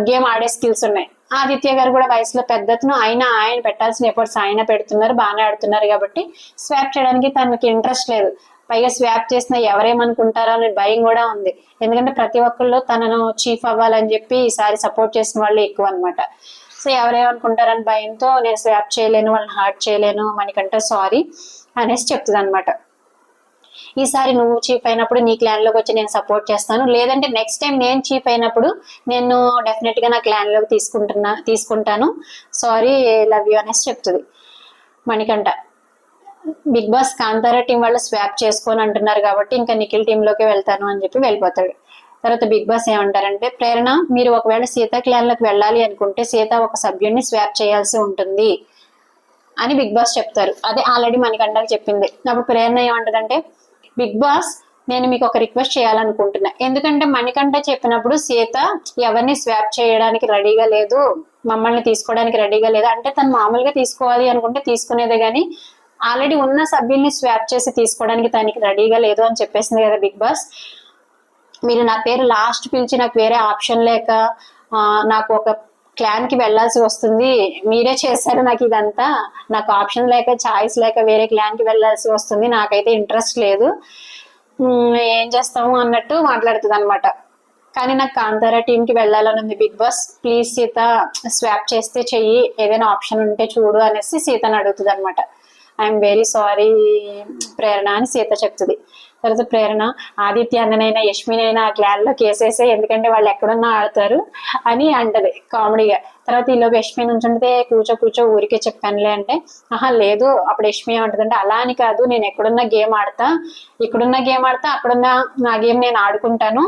గేమ్ ఆడే స్కిల్స్ ఉన్నాయి. ఆదిత్య గారు కూడా వయసులో పెద్దతను, అయినా ఆయన పెట్టాల్సిన ఎఫర్ట్స్ ఆయన పెడుతున్నారు, బాగానే ఆడుతున్నారు. కాబట్టి స్వాప్ చేయడానికి తనకి ఇంట్రెస్ట్ లేదు. పైగా స్వాప్ చేసిన ఎవరేమనుకుంటారో అనే భయం కూడా ఉంది. ఎందుకంటే ప్రతి ఒక్కళ్ళు తనను చీఫ్ అవ్వాలని చెప్పి ఈసారి సపోర్ట్ చేసిన వాళ్ళు ఎక్కువ అనమాట. సో ఎవరేమనుకుంటారని భయంతో నేను స్వాప్ చేయలేను, వాళ్ళని హార్ట్ చేయలేను, మనకంటే సారీ అనేసి చెప్తుంది అనమాట. ఈసారి నువ్వు చీఫ్ అయినప్పుడు నీ క్లాన్ లోకి వచ్చి నేను సపోర్ట్ చేస్తాను, లేదంటే నెక్స్ట్ టైం నేను చీఫ్ అయినప్పుడు నేను డెఫినెట్ గా నా క్లాన్ లోకి తీసుకుంటాను, సారీ, లవ్ యూ అనేసి చెప్తుంది Manikanta. Big boss Kantara team వాళ్ళు స్వాప్ చేసుకొని అంటున్నారు కాబట్టి ఇంకా నిఖిల్ టీమ్ లోకి వెళ్తాను అని చెప్పి వెళ్ళిపోతాడు. తర్వాత బిగ్ బాస్ ఏమంటారంటే, ప్రేరణ మీరు ఒకవేళ సీత క్లాన్ లోకి వెళ్ళాలి అనుకుంటే సీత ఒక సభ్యుడిని స్వాప్ చేయాల్సి ఉంటుంది అని బిగ్ బాస్ చెప్తారు. అదే ఆల్రెడీ మణికంఠకి చెప్పింది. అప్పుడు ప్రేరణ ఏమంటదంటే, బిగ్ బాస్ నేను మీకు ఒక రిక్వెస్ట్ చేయాలనుకుంటున్నా. ఎందుకంటే మణికంఠ చెప్పినప్పుడు సీత ఎవరిని స్వాప్ చేయడానికి రెడీగా లేదు, మమ్మల్ని తీసుకోవడానికి రెడీగా లేదు అంటే తను మామూలుగా తీసుకోవాలి అనుకుంటే తీసుకునేదే, కానీ ఆల్రెడీ ఉన్న సభ్యుల్ని స్వాప్ చేసి తీసుకోవడానికి తనకి రెడీగా లేదు అని చెప్పేసింది కదా బిగ్ బాస్. మీరు నా పేరు లాస్ట్ పిలిచి నాకు వేరే ఆప్షన్ లేక నాకు ఒక క్లాన్ కి వెళ్లాల్సి వస్తుంది, మీరే చేశారు నాకు ఇదంతా, నాకు ఆప్షన్ లేక చాయిస్ లేక వేరే క్లాన్ కి వెళ్లాల్సి వస్తుంది, నాకైతే ఇంట్రెస్ట్ లేదు, ఏం చేస్తాము అన్నట్టు మాట్లాడుతుంది అనమాట. కానీ నాకు కాంతారా టీం కి వెళ్ళాలని ఉంది big boss, please Sita swap చేస్తే చెయ్యి, ఏదైనా ఆప్షన్ ఉంటే చూడు అనేసి సీతను అడుగుతుంది అనమాట. ఐఎమ్ వెరీ సారీ ప్రేరణ అని సీత చెప్తుంది. తర్వాత ప్రేరణ ఆదిత్య అన్ననైనా యష్మినైనా ఆ క్లాన్ లో కేసేసే, ఎందుకంటే వాళ్ళు ఎక్కడున్నా ఆడతారు అని అంటది కామెడీగా. తర్వాత ఈలోపు యష్మి నుంచి ఉంటే కూర్చో ఊరికే చెప్పానులే అంటే, ఆహా లేదు, అప్పుడు యష్మి ఏమంటదంటే, అలా అని కాదు, నేను ఎక్కడున్న గేమ్ ఆడతా, ఇక్కడున్న గేమ్ ఆడతా, అక్కడున్న నా గేమ్ నేను ఆడుకుంటాను,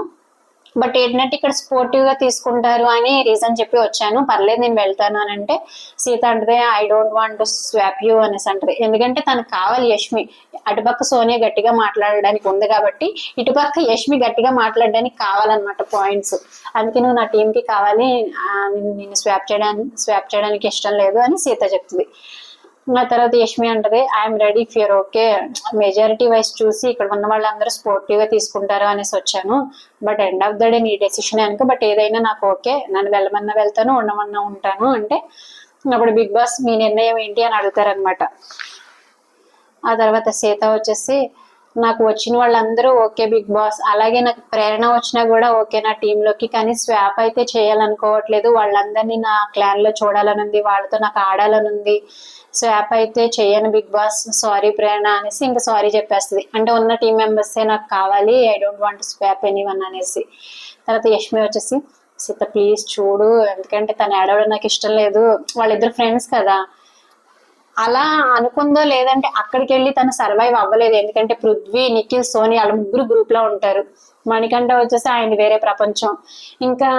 బట్ ఏంటంటే ఇక్కడ స్పోర్టివ్ గా తీసుకుంటారు అని రీజన్ చెప్పి వచ్చాను, పర్లేదు నేను వెళ్తాను అని అంటే సీత అంటే, I don't want to swap you అనేసి అంటది. ఎందుకంటే తనకు కావాలి యష్మి, అటుపక్క సోనియా గట్టిగా మాట్లాడడానికి ఉంది కాబట్టి ఇటుపక్క యష్మి గట్టిగా మాట్లాడడానికి కావాలన్నమాట పాయింట్స్. అందుకే నువ్వు నా టీం కి కావాలి, నేను స్వాప్ చేయడానికి ఇష్టం లేదు అని సీత చెప్తుంది. ఆ తర్వాత యష్మి అంటది, I'm ready if you're okay, majority wise చూసి ఇక్కడ ఉన్న వాళ్ళందరూ స్పోర్టివ్ గా తీసుకుంటారు అనేసి వచ్చాను, but end of the day నీ డెసిషన్ అనుకో, బట్ ఏదైనా నాకు ఓకే, నన్ను వెళ్ళమన్నా వెళ్తాను, ఉండమన్నా ఉంటాను అంటే అప్పుడు బిగ్ బాస్ మీ నిర్ణయం ఏంటి అని అడుగుతారనమాట. ఆ తర్వాత సీత వచ్చేసి, నాకు వచ్చిన వాళ్ళందరూ ఓకే బిగ్ బాస్, అలాగే నాకు ప్రేరణ వచ్చినా కూడా ఓకే నా టీంలోకి, కానీ స్వాప్ అయితే చేయాలనుకోవట్లేదు. వాళ్ళందరినీ నా క్లాన్ లో చూడాలనుంది, వాళ్ళతో నాకు ఆడాలనుంది. స్వాప్ అయితే చేయను బిగ్ బాస్, సారీ ప్రేరణ అనేసి ఇంకా సారీ చెప్పేస్తుంది. అంటే ఉన్న టీం మెంబర్సే నాకు కావాలి, I don't want swap anyone అనేసి. తర్వాత యష్మి వచ్చేసి సీత ప్లీజ్ చూడు, ఎందుకంటే తను ఏడవడం నాకు ఇష్టం లేదు, వాళ్ళిద్దరు ఫ్రెండ్స్ కదా. అలా అనుకుందో లేదంటే అక్కడికి వెళ్ళి తను సర్వైవ్ అవ్వలేదు. ఎందుకంటే పృథ్వీ, నిఖిల్, సోని వాళ్ళ ముగ్గురు గ్రూప్ లో ఉంటారు. మణికంఠ వచ్చేసి ఆయన వేరే ప్రపంచం. ఇంకా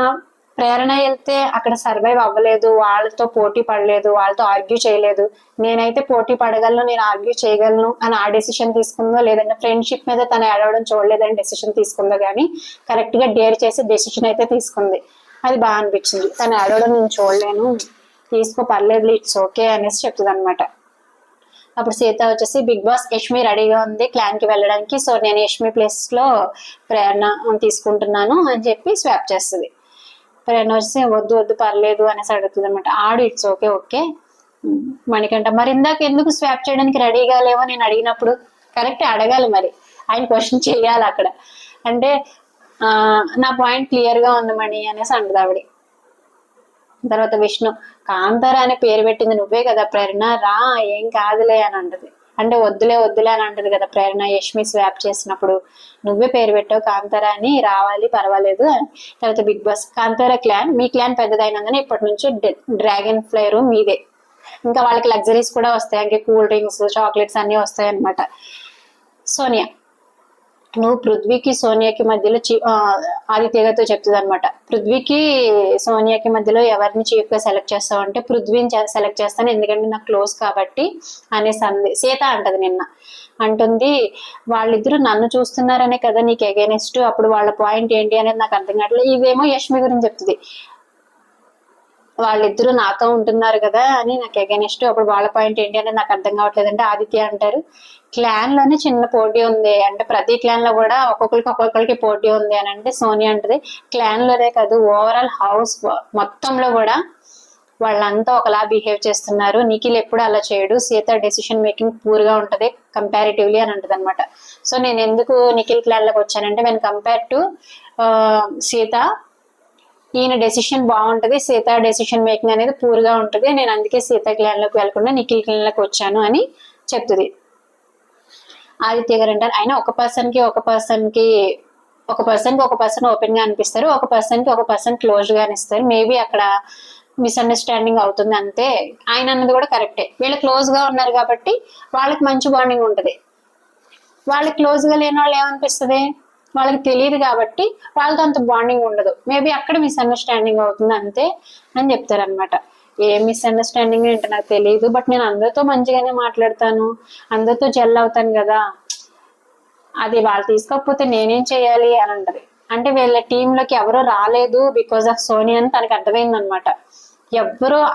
ప్రేరణ వెళ్తే అక్కడ సర్వైవ్ అవ్వలేదు, వాళ్ళతో పోటీ పడలేదు, వాళ్ళతో ఆర్గ్యూ చేయలేదు. నేనైతే పోటీ పడగలను, నేను ఆర్గ్యూ చేయగలను అని ఆ డెసిషన్ తీసుకుందో, లేదంటే ఫ్రెండ్షిప్ మీద తను ఏడవడం చూడలేదని డెసిషన్ తీసుకుందో, కానీ కరెక్ట్ గా డేర్ చేసి డెసిషన్ అయితే తీసుకుంది. అది బాగా అనిపించింది. తను ఏడవడం నేను చూడలేను, తీసుకో పర్లేదు, ఇట్స్ ఓకే అనేసి చెప్తుంది అనమాట. అప్పుడు సీత వచ్చేసి బిగ్ బాస్ యష్మి రెడీగా ఉంది క్లాన్ కి వెళ్ళడానికి, సో నేను యష్మి ప్లేస్ లో ప్రేరణ తీసుకుంటున్నాను అని చెప్పి స్వాప్ చేస్తుంది. ప్రేరణ వచ్చేసి వద్దు వద్దు పర్లేదు అనేసి అడుగుతుంది అనమాట. ఆడు ఇట్స్ ఓకే ఓకే. మణికంఠ మరి ఇందాక ఎందుకు స్వాప్ చేయడానికి రెడీగా లేవో నేను అడిగినప్పుడు, కరెక్ట్ అడగాలి మరి, ఆయన క్వశ్చన్ చేయాలి అక్కడ. అంటే నా పాయింట్ క్లియర్ గా ఉంది మణి అనేసి అంటుంది ఆవిడ. తర్వాత విష్ణు కాంతార అనే పేరు పెట్టింది నువ్వే కదా ప్రేరణ, రా ఏం కాదులే అని అంటది. అంటే వద్దులే వద్దులే అని అంటది కదా ప్రేరణ యష్మి స్వాప్ చేసినప్పుడు, నువ్వే పేరు పెట్టావు కాంతార అని, రావాలి పర్వాలేదు అని. తర్వాత బిగ్ బాస్ కాంతార క్లాన్, మీ క్లాన్ పెద్దదైనందున ఇప్పటి నుంచి డ్రాగన్ ఫ్లై రూమ్ మీదే, ఇంకా వాళ్ళకి లగ్జరీస్ కూడా వస్తాయి, అంటే కూల్ డ్రింక్స్ చాక్లెట్స్ అన్ని వస్తాయి అనమాట. సోనియా నువ్వు పృథ్వీకి సోనియాకి మధ్యలో ఆదిత్య గారితో చెప్తుంది అనమాట. పృథ్వీకి సోనియాకి మధ్యలో ఎవరిని చీఫ్ గా సెలెక్ట్ చేస్తావు అంటే పృథ్వీని సెలెక్ట్ చేస్తాను, ఎందుకంటే నాకు క్లోజ్ కాబట్టి అనేసి అంది. సీత అంటది నిన్న, అంటుంది వాళ్ళిద్దరూ నన్ను చూస్తున్నారనే కదా నీకు ఎగెనిస్ట్, అప్పుడు వాళ్ళ పాయింట్ ఏంటి అనేది నాకు అర్థం కావట్లేదు. ఇవేమో యష్మి గురించి చెప్తుంది, వాళ్ళిద్దరూ నాతో ఉంటున్నారు కదా అని నాకు ఎగెనిస్ట్, అప్పుడు వాళ్ళ పాయింట్ ఏంటి అనేది నాకు అర్థం కావట్లేదు. అంటే ఆదిత్య అంటారు క్లాన్ లోనే చిన్న పోటీ ఉంది, అంటే ప్రతి క్లాన్ లో కూడా ఒక్కొక్కరికి పోటీ ఉంది అని. అంటే సోనియా అంటది క్లాన్ లోనే కాదు ఓవరాల్ హౌస్ మొత్తంలో కూడా వాళ్ళంతా ఒకలా బిహేవ్ చేస్తున్నారు, నిఖిల్ ఎప్పుడు అలా చేయడు, సీత డెసిషన్ మేకింగ్ పూర్ గా ఉంటది కంపారిటివ్లీ అని అంటది అనమాట. సో నేను ఎందుకు నిఖిల్ క్లాన్ లోకి వచ్చానంటే వెన్ కంపేర్ టు సీత, ఈయన డెసిషన్ బాగుంటది, సీత డెసిషన్ మేకింగ్ అనేది పూర్ గా ఉంటది, నేను అందుకే సీత క్లాన్ లోకి వెళ్ళకుండా నిఖిల్ క్లాన్ లోకి వచ్చాను అని చెప్తుంది. ఆదిత్య గారు అంటారు అయినా ఒక పర్సన్ కి ఒక పర్సన్ ఓపెన్ గా అనిపిస్తారు, ఒక పర్సన్ క్లోజ్ గా అనిస్తారు, మేబీ అక్కడ మిస్అండర్స్టాండింగ్ అవుతుంది అంతే. ఆయన అన్నది కూడా కరెక్టే, వీళ్ళు క్లోజ్ గా ఉన్నారు కాబట్టి వాళ్ళకి మంచి బాండింగ్ ఉంటది, వాళ్ళకి క్లోజ్ గా లేని వాళ్ళు ఏమనిపిస్తుంది, వాళ్ళకి తెలియదు కాబట్టి వాళ్ళతో అంత బాండింగ్ ఉండదు, మేబీ అక్కడ మిస్అండర్స్టాండింగ్ అవుతుంది అంతే అని చెప్తారనమాట. ఏ మిస్అండర్స్టాండింగ్ ఏంటో నాకు తెలియదు, బట్ నేను అందరితో మంచిగానే మాట్లాడతాను, అందరితో జెల్ అవుతాను కదా, అది వాళ్ళు తీసుకోకపోతే నేనేం చేయాలి అని అంటది. అంటే వీళ్ళ టీంలోకి ఎవరో రాలేదు బికాస్ ఆఫ్ సోనియా అని తనకు అర్థమైంది అనమాట.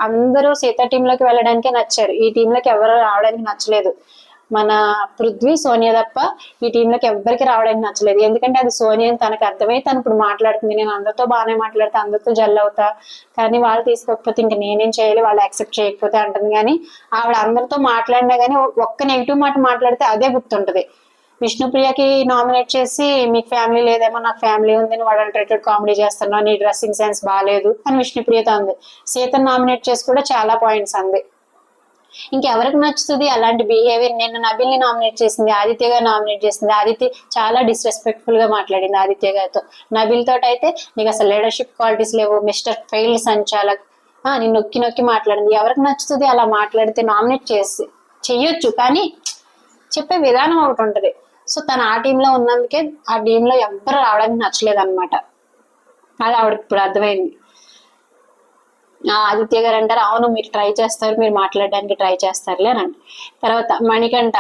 అందరూ సీత టీంలోకి వెళ్ళడానికే నచ్చారు, ఈ టీంలోకి ఎవరో రావడానికి నచ్చలేదు, మన పృథ్వీ సోనియా తప్ప ఈ టీంలోకి ఎవ్వరికి రావడానికి నచ్చలేదు. ఎందుకంటే అది సోనియా అని తనకు అర్థమై తను ఇప్పుడు మాట్లాడుతుంది, నేను అందరితో బాగానే మాట్లాడతా, అందరితో జల్ అవుతా, కానీ వాళ్ళు తీసుకోకపోతే ఇంక నేనేం చేయాలి, వాళ్ళు యాక్సెప్ట్ చేయకపోతే అంటుంది. కానీ ఆవిడ అందరితో మాట్లాడినా కానీ ఒక్క నెగిటివ్ మాట మాట్లాడితే అదే గుర్తుంటది. విష్ణుప్రియకి నామినేట్ చేసి మీకు ఫ్యామిలీ లేదేమో, నాకు ఫ్యామిలీ ఉంది, నువ్వు అడల్టరేటెడ్ కామెడీ చేస్తున్నావు, నీ డ్రెస్సింగ్ సెన్స్ బాగాలేదు అని విష్ణుప్రియతో ఉంది. సీతను నామినేట్ చేసి కూడా చాలా పాయింట్స్ అంది. ఇంకెవరికి నచ్చుతుంది అలాంటి బిహేవియర్? నేను నబిల్ని నామినేట్ చేసింది, ఆదిత్య గారు నామినేట్ చేసింది, ఆదిత్య చాలా డిస్రెస్పెక్ట్ఫుల్ గా మాట్లాడింది ఆదిత్య గారితో. నబిల్ తోటి అయితే నీకు అసలు లీడర్షిప్ క్వాలిటీస్ లేవు, మిస్టర్ ఫెయిల్డ్ సంచాలక్ నీ నొక్కి నొక్కి మాట్లాడింది. ఎవరికి నచ్చుతుంది అలా మాట్లాడితే? నామినేట్ చెయ్యొచ్చు, కానీ చెప్పే విధానం ఒకటి ఉంటది. సో తను ఆ టీంలో ఉన్నందుకే ఆ టీంలో ఎవ్వరు రావడానికి నచ్చలేదు అనమాట, అది ఆవిడకి ఇప్పుడు అర్థమైంది. ఆదిత్య గారు అంటారు అవును మీరు ట్రై చేస్తారు, మీరు మాట్లాడడానికి ట్రై చేస్తారులే అని. తర్వాత మణికంఠ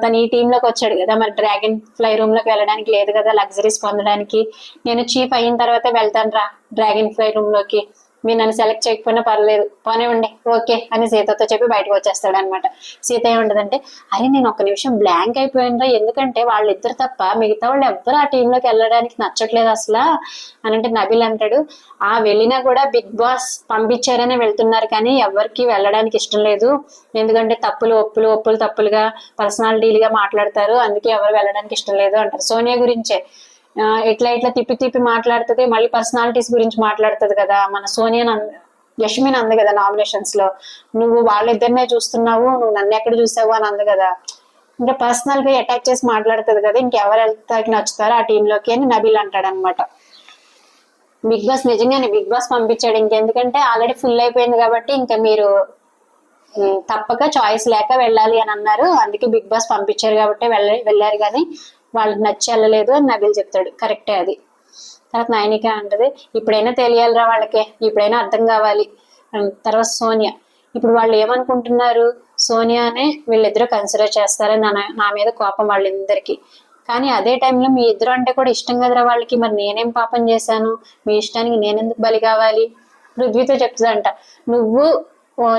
తను ఈ టీంలోకి వచ్చాడు కదా, మరి డ్రాగన్ ఫ్లై రూమ్ లోకి వెళ్ళడానికి లేదు కదా లగ్జరీస్ పొందడానికి, నేను చీఫ్ అయిన తర్వాత వెళ్తాను రా డ్రాగన్ ఫ్లై రూమ్ లోకి, మీరు నన్ను సెలెక్ట్ చేయకపోయినా పర్లేదు పోనివ్వండి ఓకే అని సీతతో చెప్పి బయటకు వచ్చేస్తాడు అనమాట. సీత ఏముంటదంటే అరే నేను ఒక్క నిమిషం బ్లాంక్ అయిపోయినరా, ఎందుకంటే వాళ్ళిద్దరు తప్ప మిగతా వాళ్ళు ఎవ్వరు ఆ టీంలోకి వెళ్ళడానికి నచ్చట్లేదు అసలు అని అంటే నబిల్ అంటాడు వెళ్ళినా కూడా బిగ్ బాస్ పంపించారనే వెళ్తున్నారు కానీ ఎవరికి వెళ్ళడానికి ఇష్టం లేదు, ఎందుకంటే ఒప్పులు తప్పులుగా పర్సనాలిటీలుగా మాట్లాడతారు, అందుకే ఎవరు వెళ్ళడానికి ఇష్టం లేదు అంటారు. సోనియా గురించే ఇట్లా తిప్పి మాట్లాడుతుంది, మళ్ళీ పర్సనాలిటీస్ గురించి మాట్లాడుతుంది కదా. మన సోనియా యష్మిన్ అంది కదా నామినేషన్స్ లో, నువ్వు వాళ్ళిద్దరినే చూస్తున్నావు, నువ్వు నన్ను ఎక్కడ చూసావు అని అంది కదా. ఇంకా పర్సనల్ గా అటాక్ చేసి మాట్లాడుతుంది కదా, ఇంకెవరు వెళ్తాకి నచ్చుతారో ఆ టీంలోకి అని నబీల్ అంటాడు అనమాట. బిగ్ బాస్ నిజంగానే బిగ్ బాస్ పంపించాడు, ఇంకెందుకంటే ఆల్రెడీ ఫుల్ అయిపోయింది కాబట్టి ఇంకా మీరు తప్పక చాయిస్ లేక వెళ్ళాలి అని అన్నారు, అందుకే బిగ్ బాస్ పంపించారు కాబట్టి వెళ్ళారు కానీ వాళ్ళకి నచ్చి వెళ్ళలేదు అని నబీల్ చెప్తాడు. కరెక్టే అది. తర్వాత నైనిక అంటది ఇప్పుడైనా తెలియాలిరా వాళ్ళకి, ఇప్పుడైనా అర్థం కావాలి. తర్వాత సోనియా, ఇప్పుడు వాళ్ళు ఏమనుకుంటున్నారు, సోనియానే వీళ్ళిద్దరూ కన్సిడర్ చేస్తారని నా మీద కోపం వాళ్ళిద్దరికి. కానీ అదే టైంలో మీ ఇద్దరు అంటే కూడా ఇష్టం కదరా వాళ్ళకి, మరి నేనేం పాపం చేశాను, మీ ఇష్టానికి నేనెందుకు బలి కావాలి. పృథ్వీతో చెప్తుందంట నువ్వు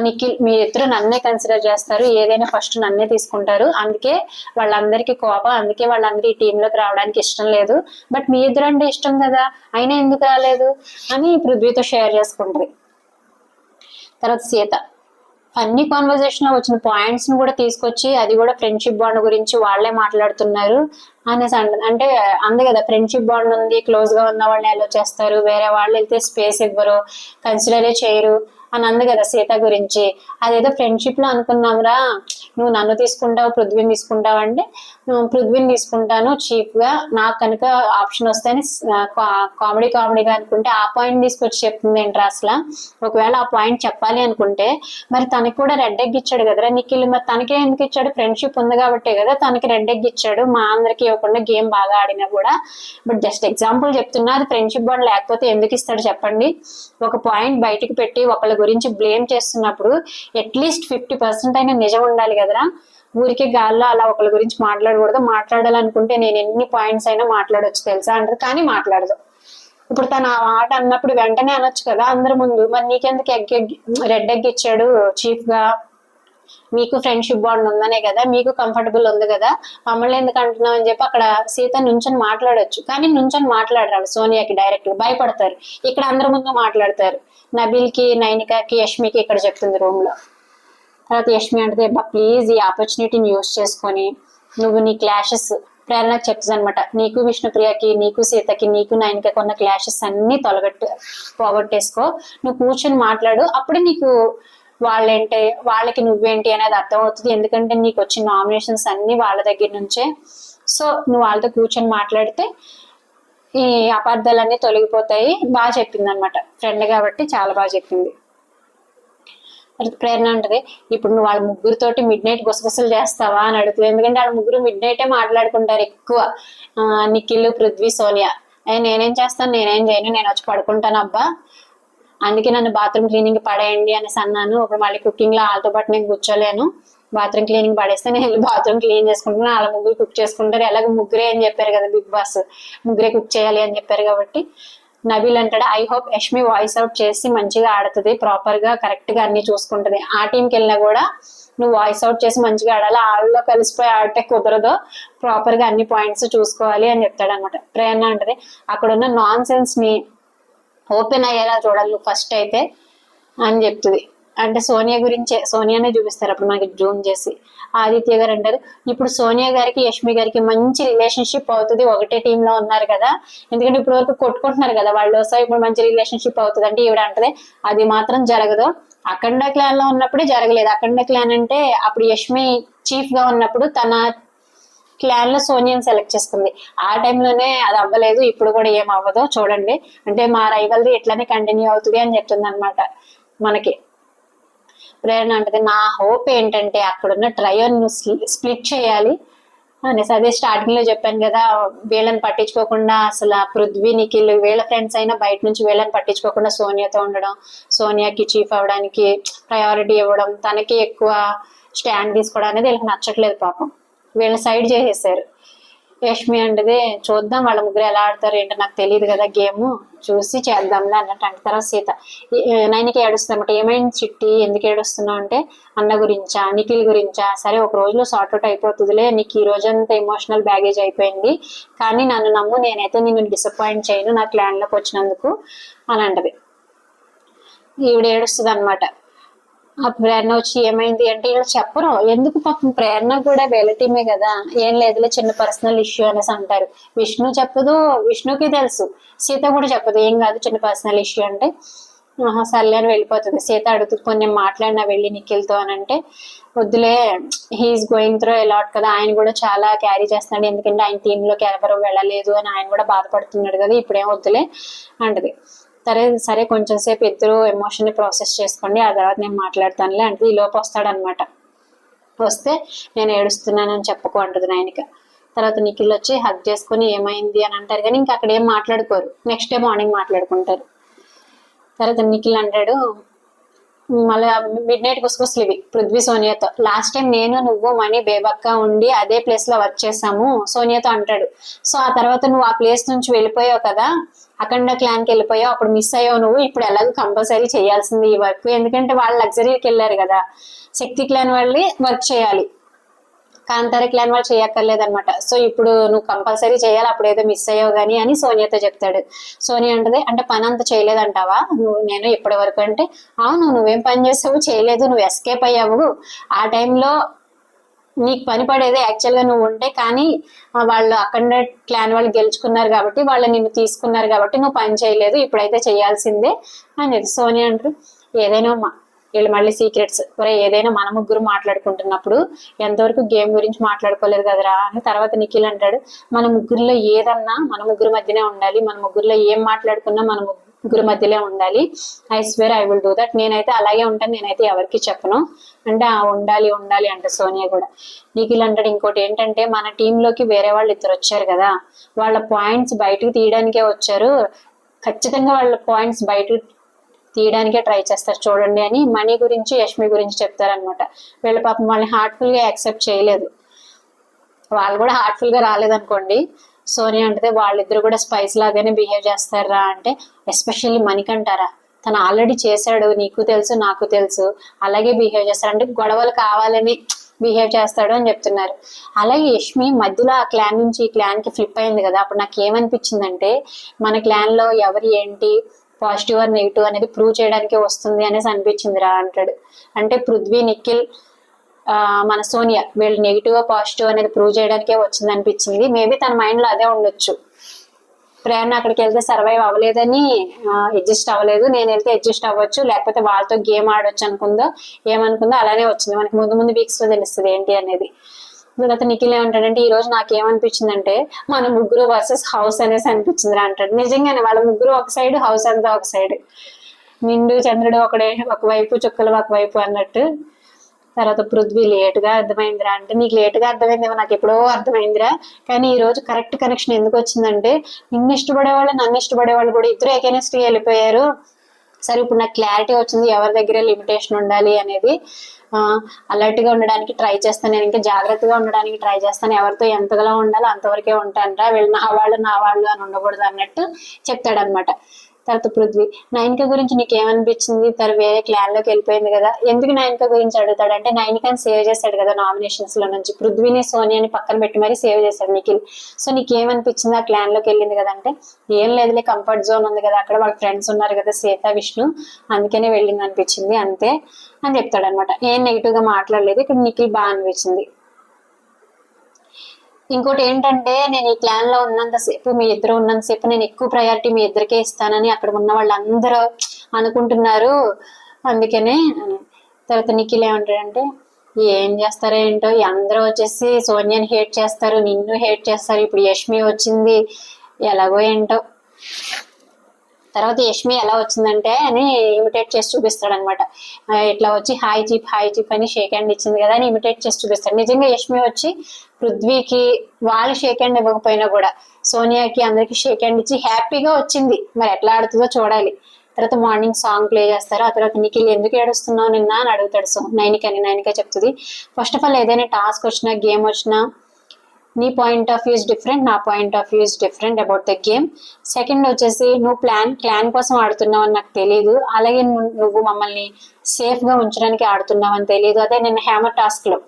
నిఖిల్ మీ ఇద్దరు నన్నే కన్సిడర్ చేస్తారు, ఏదైనా ఫస్ట్ నన్నే తీసుకుంటారు, అందుకే వాళ్ళందరికీ కోపం, అందుకే వాళ్ళందరూ ఈ టీంలోకి రావడానికి ఇష్టం లేదు, బట్ మీ ఇద్దరు అంటే ఇష్టం కదా అయినా ఎందుకు రాలేదు అని పృథ్వీతో షేర్ చేసుకుంటుంది. తర్వాత సీత ఫన్నీ కాన్వర్జేషన్ లో వచ్చిన పాయింట్స్ ని కూడా తీసుకొచ్చి అది కూడా ఫ్రెండ్షిప్ బాండ్ గురించి వాళ్ళే మాట్లాడుతున్నారు అనేసి అంటే అందే కదా ఫ్రెండ్షిప్ బాండ్ ఉంది, క్లోజ్ గా ఉన్న వాళ్ళని అలో చేస్తారు, వేరే వాళ్ళు వెళ్తే స్పేస్ ఇవ్వరు, కన్సిడరే చేయరు అని అంది కదా సీత గురించి. అదేదో ఫ్రెండ్షిప్ లో అనుకున్నాంరా, నువ్వు నన్ను తీసుకుంటావు పృథ్వీని తీసుకుంటావు అంటే పృథ్వీని తీసుకుంటాను చీప్ గా, నాకు కనుక ఆప్షన్ వస్తే కామెడీగా అనుకుంటే ఆ పాయింట్ తీసుకొచ్చి చెప్తుంది ఏంట్రా అసలు. ఒకవేళ ఆ పాయింట్ చెప్పాలి అనుకుంటే మరి తనకి కూడా రెడ్ ఎగ్ ఇచ్చాడు కదరా నిఖిల్, మరి తనకే ఎందుకు ఇచ్చాడు, ఫ్రెండ్షిప్ ఉంది కాబట్టే కదా తనకి రెడ్ ఎగ్ ఇచ్చాడు, మా అందరికి ఇవ్వకుండా గేమ్ బాగా ఆడినా కూడా. బట్ జస్ట్ ఎగ్జాంపుల్ చెప్తున్నా, అది ఫ్రెండ్షిప్ బాండ్ లేకపోతే ఎందుకు ఇస్తాడు చెప్పండి. ఒక పాయింట్ బయటకు పెట్టి ఒకళ్ళ గురించి బ్లేమ్ చేస్తున్నప్పుడు అట్లీస్ట్ 50% అయినా నిజం ఉండాలి కదరా. ఊరికే గాల్లో అలా ఒకళ్ళ గురించి మాట్లాడకూడదు, మాట్లాడాలనుకుంటే నేను ఎన్ని పాయింట్స్ అయినా మాట్లాడొచ్చు తెలుసా అంటారు, కానీ మాట్లాడదు. ఇప్పుడు తను ఆ మాట అన్నప్పుడు వెంటనే అనొచ్చు కదా అందరి ముందు, మరి నీకెందుకు రెడ్ ఎగ్ ఇచ్చాడు చీఫ్ గా, మీకు ఫ్రెండ్షిప్ బాండ్ ఉందనే కదా, మీకు కంఫర్టబుల్ ఉంది కదా, మమ్మల్ని ఎందుకు అంటున్నావు అని చెప్పి అక్కడ సీత నుంచొని మాట్లాడొచ్చు, కానీ నుంచొని మాట్లాడరాడు సోనియాకి, డైరెక్ట్ భయపడతారు. ఇక్కడ అందరి ముందు మాట్లాడతారు, నబీల్ కి నైనికాకి యష్మికి ఇక్కడ చెప్తుంది రూమ్ లో. తర్వాత యష్మి అంటే ప్లీజ్ ఈ ఆపర్చునిటీని యూజ్ చేసుకొని నువ్వు నీ క్లాషెస్ ప్రేరణకు చెప్తుంది అనమాట, నీకు విష్ణుప్రియకి, నీకు సీతకి, నీకు నైనికకి ఉన్న క్లాషెస్ అన్ని పోగొట్టేసుకో, నువ్వు కూర్చొని మాట్లాడు, అప్పుడే నీకు వాళ్ళేంటి వాళ్ళకి నువ్వేంటి అనేది అర్థమవుతుంది, ఎందుకంటే నీకు వచ్చిన నామినేషన్స్ అన్ని వాళ్ళ దగ్గర నుంచే. సో నువ్వు వాళ్ళతో కూర్చొని మాట్లాడితే ఈ అపార్థాలన్నీ తొలగిపోతాయి. బాగా చెప్పింది అనమాట, ఫ్రెండ్ కాబట్టి చాలా బాగా చెప్పింది. ప్రేరణ అంటది ఇప్పుడు నువ్వు వాళ్ళ ముగ్గురితోటి మిడ్ నైట్ గుసగుసలు చేస్తావా అని అడుగుతుంది, ఎందుకంటే వాళ్ళ ముగ్గురు మిడ్ నైటే మాట్లాడుకుంటారు ఎక్కువ, నిఖిల్ పృథ్వీ సోనియా. నేనేం చేస్తాను, నేనేం చేయను, నేను వచ్చి పడుకుంటాను అబ్బా, అందుకే నన్ను బాత్రూమ్ క్లీనింగ్ పడేయండి అనేసి అన్నాను, ఇప్పుడు మళ్ళీ కుకింగ్ లో వాళ్ళతో పాటు నేను కూర్చోలేను, బాత్రూమ్ క్లీనింగ్ పడేస్తే నేను వెళ్ళి బాత్రూమ్ క్లీన్ చేసుకుంటున్నాను, వాళ్ళ ముగ్గురు కుక్ చేసుకుంటారు, ఎలాగో ముగ్గురే అని చెప్పారు కదా బిగ్ బాస్, ముగ్గురే కుక్ చేయాలి అని చెప్పారు కాబట్టి. నబీల్ అంటాడు I hope Yashmi voice out చేసి మంచిగా ఆడుతుంది, ప్రాపర్ గా కరెక్ట్ గా అన్ని చూసుకుంటది, ఆ టీంకి వెళ్ళినా కూడా నువ్వు వాయిస్ అవుట్ చేసి మంచిగా ఆడాలి, వాళ్ళలో కలిసిపోయి ఆడితే కుదరదు, ప్రాపర్ గా అన్ని పాయింట్స్ చూసుకోవాలి అని చెప్తాడు అనమాట. ప్రేరణ అంటది అక్కడ ఉన్న నాన్ సెన్స్ ని ఓపెన్ అయ్యేలా చూడాలి నువ్వు ఫస్ట్ అయితే అని చెప్తుంది. అంటే సోనియా గురించే, సోనియానే చూపిస్తారు అప్పుడు మనకి జూమ్ చేసి. ఆదిత్య గారు అంటారు ఇప్పుడు సోనియా గారికి యష్మి గారికి మంచి రిలేషన్షిప్ అవుతుంది, ఒకటే టీమ్ లో ఉన్నారు కదా, ఎందుకంటే ఇప్పుడు వరకు కొట్టుకుంటున్నారు కదా వాళ్ళు, సో ఇప్పుడు మంచి రిలేషన్షిప్ అవుతుంది అంటే ఈవిడ అంటది అది మాత్రం జరగదు, అఖండ క్లాన్ లో ఉన్నప్పుడే జరగలేదు, అఖండ క్లాన్ అంటే అప్పుడు యష్మి చీఫ్ గా ఉన్నప్పుడు తన క్లాన్ లో సోనియాని సెలెక్ట్ చేసుకుంది, ఆ టైంలోనే అది అవ్వలేదు, ఇప్పుడు కూడా ఏం అవ్వదో చూడండి, అంటే మా రైవల్రీ ఇట్లానే కంటిన్యూ అవుతుంది అని చెప్తుంది అనమాట మనకి. ప్రేరణ అంటది నా హోప్ ఏంటంటే అక్కడున్న ట్రయోన్ ను స్ప్లిట్ చేయాలి అనేసి, అదే స్టార్టింగ్ లో చెప్పాను కదా, వీళ్ళని పట్టించుకోకుండా అసలు పృథ్వీ నిఖిల్ వీళ్ళ ఫ్రెండ్స్ అయినా బయట నుంచి వీళ్ళని పట్టించుకోకుండా సోనియాతో ఉండడం, సోనియాకి చీఫ్ అవడానికి ప్రయారిటీ ఇవ్వడం, తనకి ఎక్కువ స్టాండ్ తీసుకోవడం అనేది వీళ్ళకి నచ్చట్లేదు పాపం, వీళ్ళని సైడ్ చేసేసారు. యష్మి అంటది చూద్దాం వాళ్ళ ముగ్గురు ఎలా ఆడతారు ఏంటో నాకు తెలియదు కదా గేమ్, చూసి చేద్దాంలే అన్నట్టు అంటే. తర్వాత సీత నైనికి ఏడుస్తుంది అనమాట. ఏమైంది చిట్టి, ఎందుకు ఏడుస్తున్నావు అంటే అన్న గురించా నిఖిల్ గురించా, సరే ఒక రోజులో సార్ట్ అవుట్ అయిపోతుందిలే, నీకు ఈ రోజంతా ఎమోషనల్ బ్యాగేజ్ అయిపోయింది, కానీ నన్ను నమ్ము, నేనైతే నిన్ను డిసప్పాయింట్ చేయను నా క్లాన్ లోకి వచ్చినందుకు అని అంటది. ఈవిడ ఏడుస్తుంది అనమాట. ఆ ప్రేరణ వచ్చి ఏమైంది అంటే ఇలా చెప్పరు ఎందుకు, పాపం ప్రేరణ కూడా వీళ్ళ టీమే కదా, ఏం లేదులే చిన్న పర్సనల్ ఇష్యూ అనేసి అంటారు. విష్ణు చెప్పదు, విష్ణుకి తెలుసు, సీత కూడా చెప్పదు ఏం కాదు చిన్న పర్సనల్ ఇష్యూ అంటే. సర్లే అని వెళ్ళిపోతుంది. సీత అడుగుతుంది కొంచెం మాట్లాడినా వెళ్ళి నిఖిల్తో అని అంటే, వద్దులే హీఈస్ గోయింగ్ త్రూ అలాట్ కదా, ఆయన కూడా చాలా క్యారీ చేస్తున్నాడు, ఎందుకంటే ఆయన టీంలోకి ఎవరు వెళ్ళలేదు అని ఆయన కూడా బాధపడుతున్నాడు కదా, ఇప్పుడేం వద్దులే అంటది. సరే సరే కొంచెం సేపు ఇద్దరు ఎమోషన్ ని ప్రాసెస్ చేసుకోండి, ఆ తర్వాత నేను మాట్లాడతానులే అంటే. ఈ లోపు వస్తాడనమాట. వస్తే నేను ఏడుస్తున్నానని చెప్పుకో అంటుంది నైనిక. తర్వాత నిఖిల్ వచ్చి హగ్ చేసుకుని ఏమైంది అని అంటారు, కానీ ఇంకా అక్కడ ఏం మాట్లాడుకోరు. నెక్స్ట్ డే మార్నింగ్ మాట్లాడుకుంటారు. తర్వాత నిఖిల్ అంటాడు మళ్ళీ మిడ్ నైట్ గుసగుసలు ఇవి పృథ్వీ సోనియాతో. లాస్ట్ టైం నేను నువ్వు మణి బేబక్క ఉండి అదే ప్లేస్ లో వర్క్ చేసాము సోనియాతో అంటాడు. సో ఆ తర్వాత నువ్వు ఆ ప్లేస్ నుంచి వెళ్ళిపోయావు కదా, అఖండ క్లాన్ కి వెళ్ళిపోయావు, అప్పుడు మిస్ అయ్యావు నువ్వు, ఇప్పుడు ఎలాగో కంపల్సరీ చేయాల్సింది ఈ వర్క్, ఎందుకంటే వాళ్ళు లగ్జరీకి వెళ్ళారు కదా, శక్తి క్లాన్ వాళ్ళే వర్క్ చేయాలి, కాంతార క్లాన్ వాళ్ళు చేయక్కర్లేదు అనమాట. సో ఇప్పుడు నువ్వు కంపల్సరీ చేయాలి, అప్పుడు ఏదో మిస్ అయ్యావు కానీ అని సోనియాతో చెప్తాడు. సోనియా అంటది అంటే పని అంత చేయలేదంటావా నువ్వు, నేను ఇప్పటి వరకు అంటే అవును నువ్వేం పని చేసావు, చేయలేదు, నువ్వు ఎస్కేప్ అయ్యావు, ఆ టైంలో నీకు పని పడేదే యాక్చువల్ గా నువ్వు ఉంటే, కానీ వాళ్ళు అక్కడ క్లాన్ వాళ్ళు గెలుచుకున్నారు కాబట్టి వాళ్ళు నిన్ను తీసుకున్నారు కాబట్టి నువ్వు పని చేయలేదు, ఇప్పుడైతే చేయాల్సిందే అని. సోనియా అంటారు ఏదైనా వీళ్ళు మళ్ళీ సీక్రెట్స్ ఏదైనా మన ముగ్గురు మాట్లాడుకుంటున్నప్పుడు ఎంతవరకు గేమ్ గురించి మాట్లాడుకోలేదు కదరా అని. తర్వాత నిఖిల్ అంటాడు మన ముగ్గురులో ఏదన్నా మన ముగ్గురు మధ్యనే ఉండాలి, మన ముగ్గురులో ఏం మాట్లాడుకున్నా మన ముగ్గురు మధ్యలో ఉండాలి, I swear I will do that, నేనైతే అలాగే ఉంటాను, నేనైతే ఎవరికి చెప్పను అంటే ఉండాలి ఉండాలి అంటే సోనియా కూడా. నిఖిల్ అంటాడు ఇంకోటి ఏంటంటే మన టీంలోకి వేరే వాళ్ళు ఇద్దరు వచ్చారు కదా, వాళ్ళ పాయింట్స్ బయటకు తీయడానికే వచ్చారు, ఖచ్చితంగా వాళ్ళ పాయింట్స్ బయటకు తీయడానికే ట్రై చేస్తారు చూడండి అని మనీ గురించి యష్మి గురించి చెప్తారనమాట. వీళ్ళ పాపం వాళ్ళని హార్ట్ఫుల్ గా యాక్సెప్ట్ చేయలేదు, వాళ్ళు కూడా హార్ట్ఫుల్ గా రాలేదనుకోండి. సోనియా అంటే వాళ్ళిద్దరు కూడా స్పైస్ లాగానే బిహేవ్ చేస్తారా అంటే, ఎస్పెషల్లీ మణికంటారా, తను ఆల్రెడీ చేశాడు, నీకు తెలుసు నాకు తెలుసు, అలాగే బిహేవ్ చేస్తాడు, అంటే గొడవలు కావాలని బిహేవ్ చేస్తాడు అని చెప్తున్నారు. అలాగే యష్మి మధ్యలో ఆ క్లాన్ నుంచి ఈ క్లాన్ కి ఫ్లిప్ అయింది కదా, అప్పుడు నాకు ఏమనిపించిందంటే మన క్లాన్ లో ఎవరు ఏంటి పాజిటివ్ ఆర్ నెగిటివ్ అనేది ప్రూవ్ చేయడానికి వస్తుంది అనేసి అనిపించింది రా అంటాడు. అంటే పృథ్వీ నిఖిల్ మన సోనియా వీళ్ళు నెగిటివ్ పాజిటివ్ అనేది ప్రూవ్ చేయడానికే వచ్చింది అనిపించింది. మేబీ తన మైండ్ లో అదే ఉండొచ్చు, ప్రేరణ అక్కడికి వెళ్తే సర్వైవ్ అవ్వలేదని అడ్జస్ట్ అవ్వలేదు, నేను వెళ్తే అడ్జస్ట్ అవ్వచ్చు, లేకపోతే వాళ్ళతో గేమ్ ఆడొచ్చు అనుకుందో ఏమనుకుందో అలానే వచ్చింది. మనకి ముందు ముందు వీక్స్ లో తెలుస్తుంది ఏంటి అనేది. తర్వాత నిఖిల్ ఏమంటాడంటే ఈ రోజు నాకేమనిపించిందంటే మన ముగ్గురు వర్సెస్ హౌస్ అనేసి అనిపించింది అంటాడు. నిజంగానే వాళ్ళ ముగ్గురు ఒక సైడ్, హౌస్ అంతా ఒక సైడ్, నిండు చంద్రుడు ఒకవైపు చుక్కలు ఒకవైపు అన్నట్టు. తర్వాత పృథ్వీ లేటుగా అర్థమైందిరా అంటే, నీకు లేటుగా అర్థమైందేమో, నాకు ఎప్పుడో అర్థమైందిరా, కానీ ఈ రోజు కరెక్ట్ కనెక్షన్ ఎందుకు వచ్చిందంటే నిన్ను ఇష్టపడేవాళ్ళు నన్ను ఇష్టపడేవాళ్ళు కూడా ఇద్దరు ఎగైనెస్ట్ వెళ్ళిపోయారు. సరే ఇప్పుడు నాకు క్లారిటీ వచ్చింది ఎవరి దగ్గర లిమిటేషన్ ఉండాలి అనేది. అలర్ట్ గా ఉండడానికి ట్రై చేస్తాను, నేను ఇంకా జాగ్రత్తగా ఉండడానికి ట్రై చేస్తాను, ఎవరితో ఎంతగా ఉండాలో అంతవరకే ఉంటానరా, వీళ్ళు నా వాళ్ళు అని ఉండకూడదు అన్నట్టు చెప్తాడనమాట. తర్వాత పృథ్వీ నైనిక గురించి నీకు ఏమనిపించింది, తను వేరే క్లాన్ లోకి వెళ్ళిపోయింది కదా, ఎందుకు నైనిక గురించి అడుగుతాడంటే నైనికని సేవ్ చేశాడు కదా నామినేషన్స్ లో నుంచి, పృథ్వీని సోనియాని పక్కన పెట్టి మరీ సేవ్ చేశాడు నిఖిల్. సో నీకు ఏమనిపించింది ఆ క్లాన్ లోకి వెళ్ళింది కదా అంటే, ఏం లేదులే కంఫర్ట్ జోన్ ఉంది కదా, అక్కడ వాళ్ళ ఫ్రెండ్స్ ఉన్నారు కదా సీత విష్ణు, అందుకనే వెళ్ళింది అనిపించింది అంతే అని చెప్తాడు అనమాట. ఏం నెగిటివ్ గా మాట్లాడలేదు, ఇక్కడ నిఖిల్ బాగా అనిపించింది. ఇంకోటి ఏంటంటే నేను ఈ క్లాన్ లో ఉన్నంతసేపు, మీ ఇద్దరు ఉన్నంతసేపు నేను ఎక్కువ ప్రయారిటీ మీ ఇద్దరికే ఇస్తానని అక్కడ ఉన్న వాళ్ళందరూ అనుకుంటున్నారు, అందుకనే. తర్వాత నిఖిల్ ఏమంటాడంటే ఏం చేస్తారో ఏంటో, అందరూ వచ్చేసి సోనియాని హేట్ చేస్తారు, నిన్ను హేట్ చేస్తారు, ఇప్పుడు యష్మి వచ్చింది ఎలాగో ఏంటో. తర్వాత యష్మి ఎలా వచ్చిందంటే అని ఇమిటేట్ చేసి చూపిస్తాడు అనమాట. ఇట్లా వచ్చి హాయ్ చీప్ అని షేక్ హ్యాండ్ ఇచ్చింది కదా అని ఇమిటేట్ చేసి చూపిస్తాడు. నిజంగా యష్మి వచ్చి పృథ్వీకి వాళ్ళు షేక్ హ్యాండ్ ఇవ్వకపోయినా కూడా సోనియాకి అందరికి షేక్ హ్యాండ్ ఇచ్చి హ్యాపీగా వచ్చింది. మరి ఎట్లా ఆడుతుందో చూడాలి. తర్వాత మార్నింగ్ సాంగ్ ప్లే చేస్తారు. ఆ తర్వాత నిఖిల్ ఎందుకు ఏడుస్తున్నావు నిన్న అని అడుగుతాడు. నైనిక చెప్తుంది ఫస్ట్ ఆఫ్ ఆల్ ఏదైనా టాస్క్ వచ్చినా గేమ్ వచ్చినా నీ పాయింట్ ఆఫ్ వ్యూస్ డిఫరెంట్, నా point of views different about the game. Second వచ్చేసి నువ్వు క్లాన్ కోసం ఆడుతున్నావు అని నాకు తెలియదు, అలాగే నువ్వు మమ్మల్ని సేఫ్ గా ఉంచడానికి ఆడుతున్నావు అని తెలియదు. అదే నేను హ్యామర్ టాస్క్ లో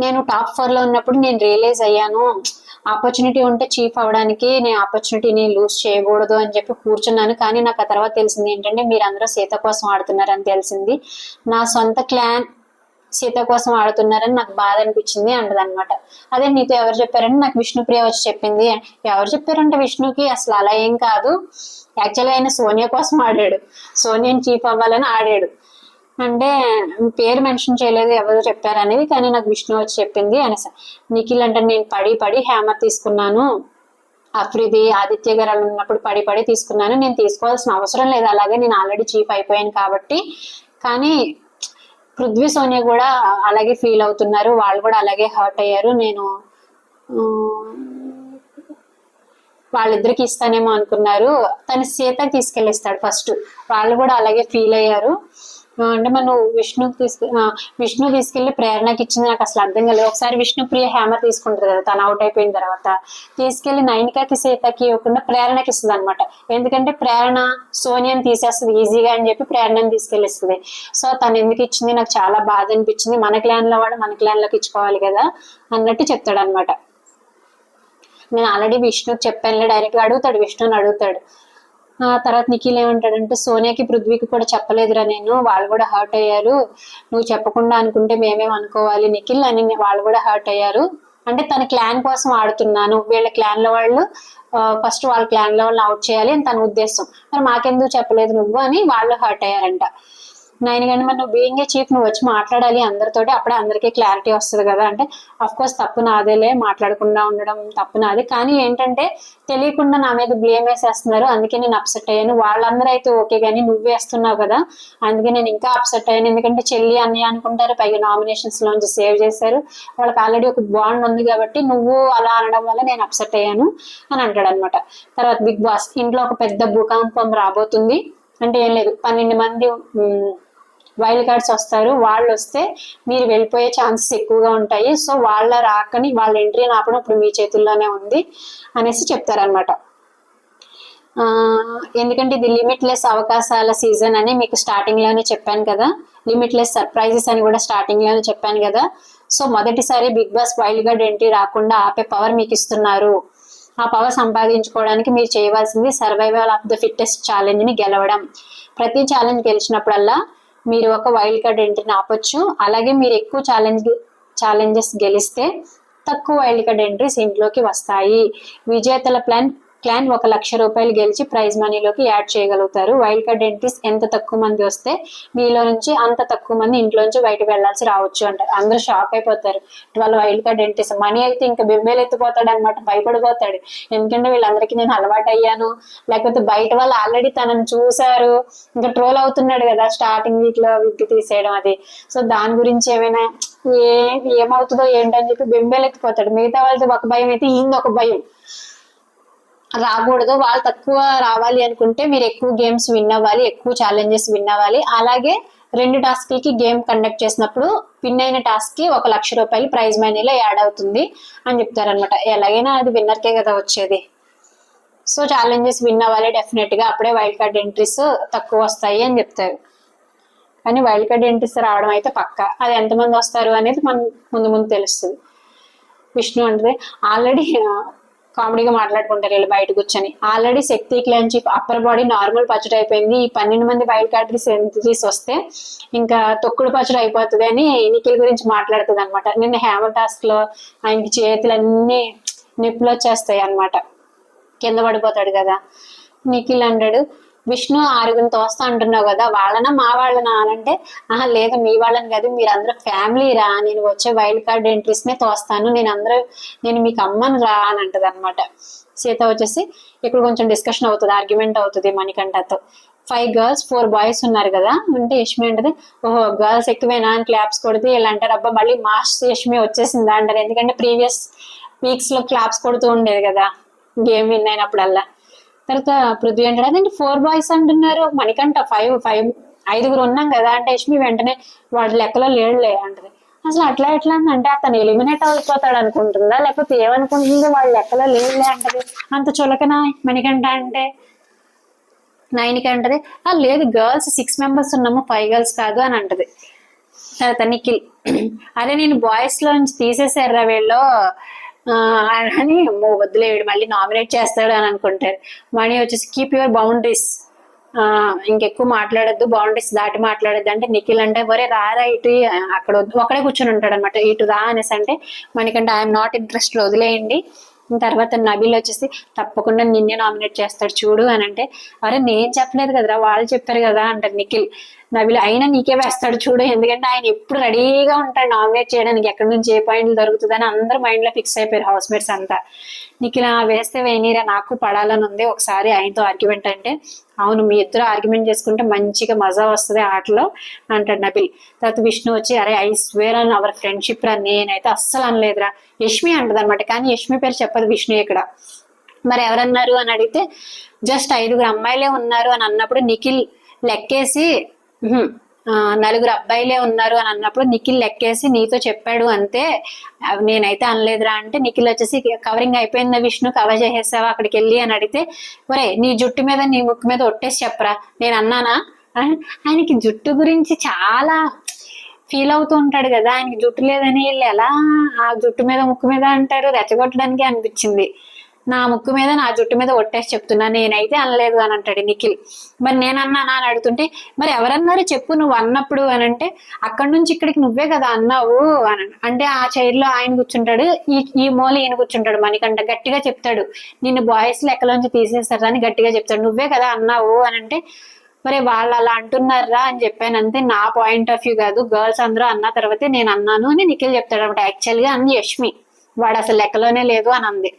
నేను టాప్ 4 లో ఉన్నప్పుడు నేను రియలైజ్ అయ్యాను, ఆపర్చునిటీ ఉంటే చీఫ్ అవడానికి నేను ఆపర్చునిటీని లూజ్ చేయకూడదు అని చెప్పి కూర్చున్నాను. కానీ నాకు ఆ తర్వాత తెలిసింది ఏంటంటే మీరందరూ సీత కోసం ఆడుతున్నారని తెలిసింది. నా సొంత క్లాన్ సీత కోసం ఆడుతున్నారని నాకు బాధ అనిపించింది అంటదనమాట. అదే నీతో ఎవరు చెప్పారంటే నాకు విష్ణుప్రియ వచ్చి చెప్పింది. ఎవరు చెప్పారంటే విష్ణుకి అసలు అలా ఏం కాదు, యాక్చువల్గా ఆయన సోనియా కోసం ఆడాడు, సోనియాని చీఫ్ అవ్వాలని ఆడాడు. అంటే పేరు మెన్షన్ చేయలేదు ఎవరు చెప్పారు అనేది, కానీ నాకు విష్ణు వచ్చి చెప్పింది అనేసి. నిఖిల్ అంటే నేను పడి హ్యామర్ తీసుకున్నాను, అఫ్రిది ఆదిత్య గారు ఉన్నప్పుడు పడి తీసుకున్నాను, నేను తీసుకోవాల్సిన అవసరం లేదు, అలాగే నేను ఆల్రెడీ చీఫ్ అయిపోయాను కాబట్టి. కానీ పృథ్వీ సోనియా కూడా అలాగే ఫీల్ అవుతున్నారు, వాళ్ళు కూడా అలాగే హర్ట్ అయ్యారు. నేను వాళ్ళిద్దరికి ఇస్తానేమో అనుకున్నారు, తను సీతకి తీసుకెళ్ళిస్తాడు ఫస్ట్, వాళ్ళు కూడా అలాగే ఫీల్ అయ్యారు. అంటే మనం విష్ణు తీసుకెళ్లి ప్రేరణకి ఇచ్చింది నాకు అసలు అర్థం కాలేదు. ఒకసారి విష్ణుప్రియ హ్యామర్ తీసుకుంటుంది కదా తను అవుట్ అయిపోయిన తర్వాత, తీసుకెళ్లి నైనికాకి సీతకి ఇవ్వకుండా ప్రేరణకి ఇస్తుంది అనమాట. ఎందుకంటే ప్రేరణ సోనియాని తీసేస్తుంది ఈజీగా అని చెప్పి ప్రేరణని తీసుకెళ్ళిస్తుంది. సో తను ఎందుకు ఇచ్చింది నాకు చాలా బాధ అనిపించింది, మన క్లాన్ లో వాడు మన క్లాన్ లోకి ఇచ్చుకోవాలి కదా అన్నట్టు చెప్తాడు అనమాట. నేను ఆల్రెడీ విష్ణుకి చెప్పానులే, డైరెక్ట్ గా అడుగుతాడు, విష్ణుని అడుగుతాడు. తర్వాత నిఖిల్ ఏమంటాడంటే సోనియాకి పృథ్వీకి కూడా చెప్పలేదురా నేను, వాళ్ళు కూడా హర్ట్ అయ్యారు, నువ్వు చెప్పకుండా అనుకుంటే మేమేం అనుకోవాలి నిఖిల్ అని వాళ్ళు కూడా హర్ట్ అయ్యారు. అంటే తన క్లాన్ కోసం ఆడుతున్నాను, వీళ్ళ క్లాన్ లో వాళ్ళు ఫస్ట్ వాళ్ళ క్లాన్ లో వాళ్ళని అవుట్ చేయాలి అని తన ఉద్దేశం, మరి మాకెందుకు చెప్పలేదు నువ్వు అని వాళ్ళు హర్ట్ అయ్యారంట. నేను కానీ మరి నువ్వు బీయింగ్ ఏ చీఫ్ నువ్వు వచ్చి మాట్లాడాలి అందరితోటి, అప్పుడే అందరికీ క్లారిటీ వస్తుంది కదా అంటే అఫ్ కోర్స్ తప్పు నాదేలే, మాట్లాడకుండా ఉండడం తప్పు నాది, కానీ ఏంటంటే తెలియకుండా నా మీద బ్లేమ్ వేసేస్తున్నారు, అందుకే నేను అప్సెట్ అయ్యాను. వాళ్ళందరూ అయితే ఓకే కానీ నువ్వు వేస్తున్నావు కదా, అందుకే నేను ఇంకా అప్సెట్ అయ్యాను. ఎందుకంటే చెల్లి అన్నయ్య అనుకుంటారు, పైగా నామినేషన్స్ లోంచి సేవ్ చేశారు, వాళ్ళకి ఆల్రెడీ ఒక బాండ్ ఉంది కాబట్టి నువ్వు అలా అనడం వల్ల నేను అప్సెట్ అయ్యాను అని అంటాడు అనమాట. తర్వాత బిగ్ బాస్ ఇంట్లో ఒక పెద్ద భూకంపం రాబోతుంది, అంటే ఏం లేదు 12 మంది వైల్డ్ కార్డ్స్ వస్తారు, వాళ్ళు వస్తే మీరు వెళ్ళిపోయే ఛాన్సెస్ ఎక్కువగా ఉంటాయి, సో వాళ్ళ రాకని వాళ్ళ ఎంట్రీని ఆపడం ఇప్పుడు మీ చేతుల్లోనే ఉంది అనేసి చెప్తారనమాట. ఎందుకంటే ఇది లిమిట్లెస్ అవకాశాల సీజన్ అని మీకు స్టార్టింగ్ లోనే చెప్పాను కదా, లిమిట్లెస్ సర్ప్రైజెస్ అని కూడా స్టార్టింగ్ లోనే చెప్పాను కదా. సో మొదటిసారి big boss wild card entry రాకుండా ఆపే పవర్ మీకు ఇస్తున్నారు. ఆ పవర్ సంపాదించుకోవడానికి మీరు చేయవలసింది survival of the fittest challenge ని గెలవడం. ప్రతి ఛాలెంజ్ గెలిచినప్పుడల్లా మీరు ఒక వైల్డ్ కార్డ్ ఎంట్రీని ఆపొచ్చు, అలాగే మీరు ఎక్కువ ఛాలెంజెస్ గెలిస్తే తక్కువ వైల్డ్ కార్డ్ ఎంట్రీస్ ఇంట్లోకి వస్తాయి. విజేతల క్లాన్ 1,00,000 రూపాయలు గెలిచి ప్రైజ్ మనీలోకి యాడ్ చేయగలుగుతారు. వైల్డ్ కార్డ్ ఎంట్రీస్ ఎంత తక్కువ మంది వస్తే మీలో నుంచి అంత తక్కువ మంది ఇంట్లోంచి బయట వెళ్లాల్సి రావచ్చు అంటారు. అందరూ షాక్ అయిపోతారు, 12 వైల్డ్ కార్డ్ ఎంట్రీస్, మనీ అయితే ఇంకా బెంబేలు ఎత్తిపోతాడు అనమాట, భయపడిపోతాడు. ఎందుకంటే వీళ్ళందరికీ నేను అలవాటు అయ్యాను, లేకపోతే బయట వాళ్ళు ఆల్రెడీ తనని చూశారు, ఇంకా ట్రోల్ అవుతున్నాడు కదా స్టార్టింగ్ వీక్ లో విగ్ తీసేయడం అది. సో దాని గురించి ఏమైనా ఏమవుతుందో ఏంటని చెప్పి బెంబేలు ఎత్తిపోతాడు. మిగతా వాళ్ళతో ఒక భయం అయితే ఈయన ఒక భయం, రాకూడదు, వాళ్ళు తక్కువ రావాలి అనుకుంటే మీరు ఎక్కువ గేమ్స్ విన్ అవ్వాలి, ఎక్కువ ఛాలెంజెస్ విన్ అవ్వాలి. అలాగే 2 టాస్క్లకి గేమ్ కండక్ట్ చేసినప్పుడు విన్ అయిన టాస్క్ కి 1,00,000 రూపాయలు ప్రైజ్ మనీలో యాడ్ అవుతుంది అని చెప్తారనమాట. ఎలాగైనా అది విన్నర్కే కదా వచ్చేది, సో ఛాలెంజెస్ విన్ అవ్వాలి డెఫినెట్ గా, అప్పుడే వైల్డ్ కార్డ్ ఎంట్రీస్ తక్కువ వస్తాయి అని చెప్తారు. కానీ వైల్డ్ కార్డ్ ఎంట్రీస్ రావడం అయితే పక్కా, అది ఎంతమంది వస్తారు అనేది మనం ముందు తెలుస్తుంది. విష్ణు అంటే ఆల్రెడీ కామెడీగా మాట్లాడుకుంటారు వీళ్ళు బయట కూర్చొని, already Shakti clan chief upper body normal పచ్చడి అయిపోయింది, ఈ 12 మంది వైల్డ్ కార్డ్ ఎంట్రీస్ వస్తే ఇంకా తొక్కుడు పచ్చడి అయిపోతుంది అని నిఖిల్ గురించి మాట్లాడుతుంది అనమాట. నిన్న హ్యామర్ టాస్క్ లో ఆయనకి చేతులన్నీ నిప్పులు వచ్చేస్తాయి అనమాట, కింద పడిపోతాడు కదా. నిఖిల్ అంటాడు విష్ణు 6గురిని తోస్తా అంటున్నావు కదా, వాళ్ళనా మా వాళ్ళనా అంటే, లేదు మీ వాళ్ళని కాదు, మీరు అందరూ ఫ్యామిలీ రా, నేను వచ్చే వైల్డ్ కార్డ్ ఎంట్రీస్ నే తోస్తాను, నేను మీకు అమ్మను రా అని అంటది అనమాట. సీత వచ్చేసి ఇక్కడ కొంచెం డిస్కషన్ అవుతుంది, ఆర్గ్యుమెంట్ అవుతుంది మణికంఠతో. 5 గర్ల్స్ 4 బాయ్స్ ఉన్నారు కదా అంటే యష్మి అంటది, ఓహో గర్ల్స్ ఎక్కువేనా అని క్లాప్స్ కొడితే ఇలా అంటారు, అబ్బా మళ్ళీ మాస్టర్ యష్మి వచ్చేసిందా అంటారు. ఎందుకంటే ప్రీవియస్ వీక్స్ లో క్లాప్స్ కొడుతూ ఉండేది కదా గేమ్ విన్ అయినప్పుడల్లా. తర్వాత పృథ్వీ అంటాడు అదేంటి 4 బాయ్స్ అంటున్నారు, మణికంఠ 5 5 ఉన్నాం కదా అంటే యష్మి వెంటనే వాడి లెక్కలో లేడులే అంటది. అసలు అట్లా ఎట్లా అంటే అతను ఎలిమినేట్ అయిపోతాడు అనుకుంటుందా, లేకపోతే ఏమనుకుంటుందో వాళ్ళు లెక్కలో లేదులే అంటది. అంత చులకన మణికంఠ అంటే. నైన్కి అంటది లేదు గర్ల్స్ 6 మెంబర్స్ ఉన్నాము 5 గర్ల్స్ కాదు అని అంటది. తర్వాత నిఖిల్ అరే నేను బాయ్స్ లో నుంచి తీసేసారా వీళ్ళు అని వద్దులేడు మళ్ళీ నామినేట్ చేస్తాడు అని అనుకుంటారు. మణి వచ్చేసి కీప్ యువర్ బౌండరీస్, ఇంకెక్కువ మాట్లాడద్దు, బౌండరీస్ దాటి మాట్లాడద్దు అంటే నిఖిల్ అంటే ఒరే రారా ఇటు, అక్కడ ఒకడే కూర్చొని ఉంటాడు అనమాట. ఇటు రా అనేసి అంటే మనకంటే ఐఎమ్ నాట్ ఇంట్రెస్టెడ్ వదిలేయండి. తర్వాత నబీల్ వచ్చేసి తప్పకుండా నిన్నే నామినేట్ చేస్తాడు చూడు అని అంటే అరే నేను చెప్పలేదు కదరా వాళ్ళు చెప్పారు కదా అంటారు నిఖిల్. నబీల్ అయినా నీకే వేస్తాడు చూడు, ఎందుకంటే ఆయన ఎప్పుడు రెడీగా ఉంటాడు నామినేట్ చేయడానికి, ఎక్కడి నుంచి ఏ పాయింట్లు దొరుకుతుందని అందరూ మైండ్ లో ఫిక్స్ అయిపోయారు హౌస్ మేట్స్ అంతా. నిఖిల్ వేస్తే వేయనీరా నాకు పడాలని ఉంది ఒకసారి ఆయనతో ఆర్గ్యుమెంట్ అంటే అవును మీ ఇద్దరు ఆర్గ్యుమెంట్ చేసుకుంటే మంచిగా మజా వస్తుంది ఆటలో అంటాడు నబిల్. తర్వాత విష్ణు వచ్చి అరే I swear on hour friendship రా, నేనైతే అస్సలు అనలేదురా యష్మి అంటది అనమాట. కానీ యష్మి పేరు చెప్పదు విష్ణు ఇక్కడ. మరి ఎవరన్నారు అని అడిగితే జస్ట్ 5 అమ్మాయిలే ఉన్నారు అని అన్నప్పుడు నిఖిల్ లెక్కేసి 4 అబ్బాయిలే ఉన్నారు అని అన్నప్పుడు నిఖిల్ లెక్కేసి నీతో చెప్పాడు అంతే, నేనైతే అనలేదురా అంటే నిఖిల్ వచ్చేసి కవరింగ్ అయిపోయిందా విష్ణు, కవర్ చేసేసావా అక్కడికి వెళ్ళి అని అడిగితే ఒరే నీ జుట్టు మీద నీ ముక్కు మీద ఒట్టేసి చెప్పరా నేను అన్నానా. ఆయనకి జుట్టు గురించి చాలా ఫీల్ అవుతూ ఉంటాడు కదా, ఆయనకి జుట్టు లేదని వీళ్ళు ఎలా ఆ జుట్టు మీద ముక్కు మీద అంటారు, రెచ్చగొట్టడానికి అనిపించింది. నా ముక్కు మీద నా జుట్టు మీద ఒట్టేసి చెప్తున్నా నేనైతే అనలేదు అని అంటాడు నిఖిల్. మరి నేను అన్నానా అని అడుగుతుంటే మరి ఎవరన్నారు చెప్పు నువ్వు అన్నప్పుడు అని అంటే అక్కడి నుంచి ఇక్కడికి నువ్వే కదా అన్నావు అని అంటే ఆ చైర్ లో ఆయన కూర్చుంటాడు, ఈ మూల ఈయన కూర్చుంటాడు. మణికంఠ గట్టిగా చెప్తాడు నిన్ను బాయ్స్ లెక్కలోంచి తీసేస్తారు అని గట్టిగా చెప్తాడు, నువ్వే కదా అన్నావు అని అంటే మరి వాళ్ళు అలా అంటున్నారా అని చెప్పాను అంతే, నా పాయింట్ ఆఫ్ వ్యూ కాదు, గర్ల్స్ అందరూ అన్న తర్వాతే నేను అన్నాను అని నిఖిల్ చెప్తాడు అనమాట. యాక్చువల్ గా అంది యష్మి, వాడు అసలు లెక్కలోనే లేదు అని అంది.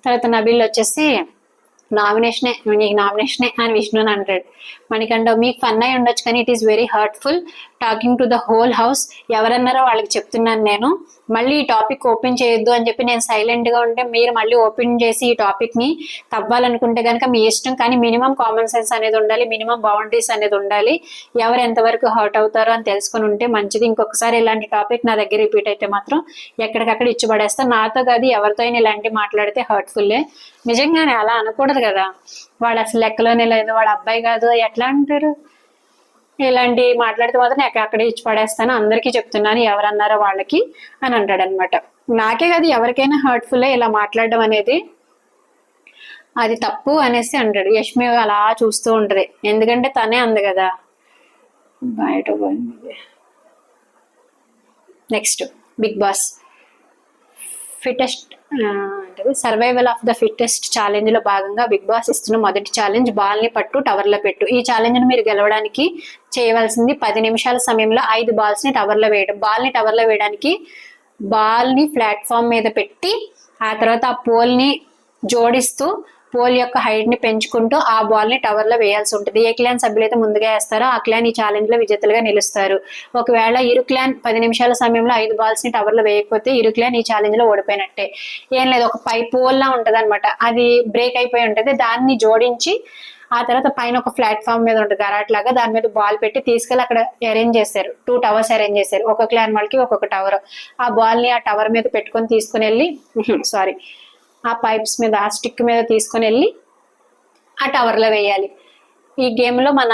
తర్వాత నబీల్ వచ్చేసి నామినేషనే నీకు నామినేషనే అని విష్ణుని అంటాడు. మణికంఠ మీకు ఫన్ అయి ఉండొచ్చు కానీ it is very hurtful talking to the whole house, ఎవరన్నారో వాళ్ళకి చెప్తున్నాను నేను, మళ్ళీ ఈ టాపిక్ ఓపెన్ చేయొద్దు అని చెప్పి నేను సైలెంట్ గా ఉంటే మీరు మళ్ళీ ఓపెన్ చేసి ఈ టాపిక్ ని తవ్వాలనుకుంటే కనుక మీ ఇష్టం, కానీ మినిమం కామన్ సెన్స్ అనేది ఉండాలి, మినిమం బౌండరీస్ అనేది ఉండాలి, ఎవరు ఎంతవరకు హర్ట్ అవుతారో అని తెలుసుకుని ఉంటే మంచిది. ఇంకొకసారి ఇలాంటి టాపిక్ నా దగ్గర రిపీట్ అయితే మాత్రం ఎక్కడికక్కడ ఇచ్చిపడేస్తా, నాతో కాదు ఎవరితో అయినా ఇలాంటి మాట్లాడితే హర్ట్ఫుల్లే. నిజంగానే అలా అనకూడదు కదా, వాడు అసలు లెక్కలోనే లేదు, వాడు అబ్బాయి కాదు ఎట్లా అంటారు, ఇలాంటి మాట్లాడితే మాత్రం అక్కడే ఇచ్చి పడేస్తాను, అందరికీ చెప్తున్నాను ఎవరన్నారో వాళ్ళకి అని అంటాడు అనమాట. నాకే కాదు ఎవరికైనా హర్ట్ఫుల్ ఇలా మాట్లాడడం అనేది అది తప్పు అనేసి అంటాడు. యష్మి అలా చూస్తూ ఉంటది, ఎందుకంటే తనే అంది కదా బయట. నెక్స్ట్ బిగ్ బాస్ ఫిట్టెస్ట్ అంటే survival of the fittest challenge లో భాగంగా బిగ్ బాస్ ఇస్తున్న మొదటి ఛాలెంజ్ బాల్ ని పట్టు టవర్ లో పెట్టు. ఈ ఛాలెంజ్ ను మీరు గెలవడానికి చేయవలసింది 10 నిమిషాల సమయంలో 5 బాల్స్ ని టవర్ లో వేయడం. బాల్ ని టవర్ లో వేయడానికి బాల్ ని ప్లాట్ఫామ్ మీద పెట్టి ఆ తర్వాత ఆ పోల్ ని జోడిస్తూ పోల్ యొక్క హైట్ ని పెంచుకుంటూ ఆ బాల్ ని టవర్ లో వేయాల్సి ఉంటుంది. ఏ క్లాన్ సభ్యులైతే ముందుగా వేస్తారో ఆ క్లాన్ ఈ ఛాలెంజ్ లో విజేతలుగా నిలుస్తారు. ఒకవేళ ఇరు క్లాన్ 10 నిమిషాల సమయంలో 5 బాల్స్ ని టవర్ లో వేయకపోతే ఇరు క్లాన్ ఈ ఛాలెంజ్ లో ఓడిపోయినట్టే. ఏం లేదు, ఒక పై పోల్ లా ఉంటది అనమాట, అది బ్రేక్ అయిపోయి ఉంటది, దాన్ని జోడించి ఆ తర్వాత పైన ఒక ప్లాట్ఫామ్ మీద ఉంటుంది గరాట్ లాగా, దాని మీద బాల్ పెట్టి తీసుకెళ్లి అక్కడ అరేంజ్ చేశారు. 2 టవర్స్ అరేంజ్ చేశారు, ఒక క్లాన్ వాళ్ళకి ఒక్కొక్క టవర్. ఆ బాల్ ని ఆ టవర్ మీద పెట్టుకొని తీసుకుని వెళ్ళి ఆ పైప్స్ మీద ఆ స్టిక్ మీద తీసుకుని వెళ్ళి ఆ టవర్ లో వేయాలి. ఈ గేమ్ లో మన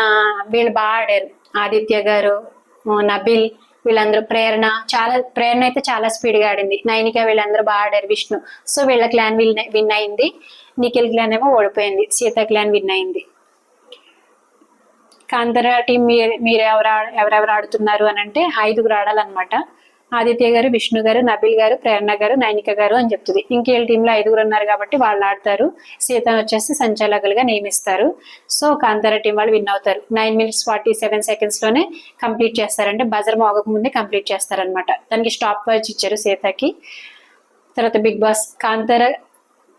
వీళ్ళు బాగా ఆడారు, ఆదిత్య గారు, నబిల్, వీళ్ళందరూ, ప్రేరణ అయితే చాలా స్పీడ్ గా ఆడింది, నైనిక వీళ్ళందరూ బాగా ఆడారు, విష్ణు. సో వీళ్ళ క్లాన్ విన్ అయింది, నిఖిల్ క్లాన్ ఏమో ఓడిపోయింది, సీత క్లాన్ విన్ అయింది. కాంతరా టీం మీరు ఎవరెవరు ఆడుతున్నారు అని అంటే 5 ఆడాలన్నమాట. ఆదిత్య గారు, విష్ణు గారు, నబిల్ గారు, ప్రేరణ గారు, నైనిక గారు అని చెప్తుంది. ఇంకేళ్ళ టీంలో 5 ఉన్నారు కాబట్టి వాళ్ళు ఆడతారు. సీత వచ్చేసి సంచాలకులుగా నియమిస్తారు. సో కాంతారా టీం వాళ్ళు విన్ అవుతారు. 9 minutes 47 seconds లోనే కంప్లీట్ చేస్తారంటే బజర్ మోగక ముందే కంప్లీట్ చేస్తారనమాట. దానికి స్టాప్ వాచ్ ఇచ్చారు సీతకి. తర్వాత బిగ్ బాస్ కాంతారా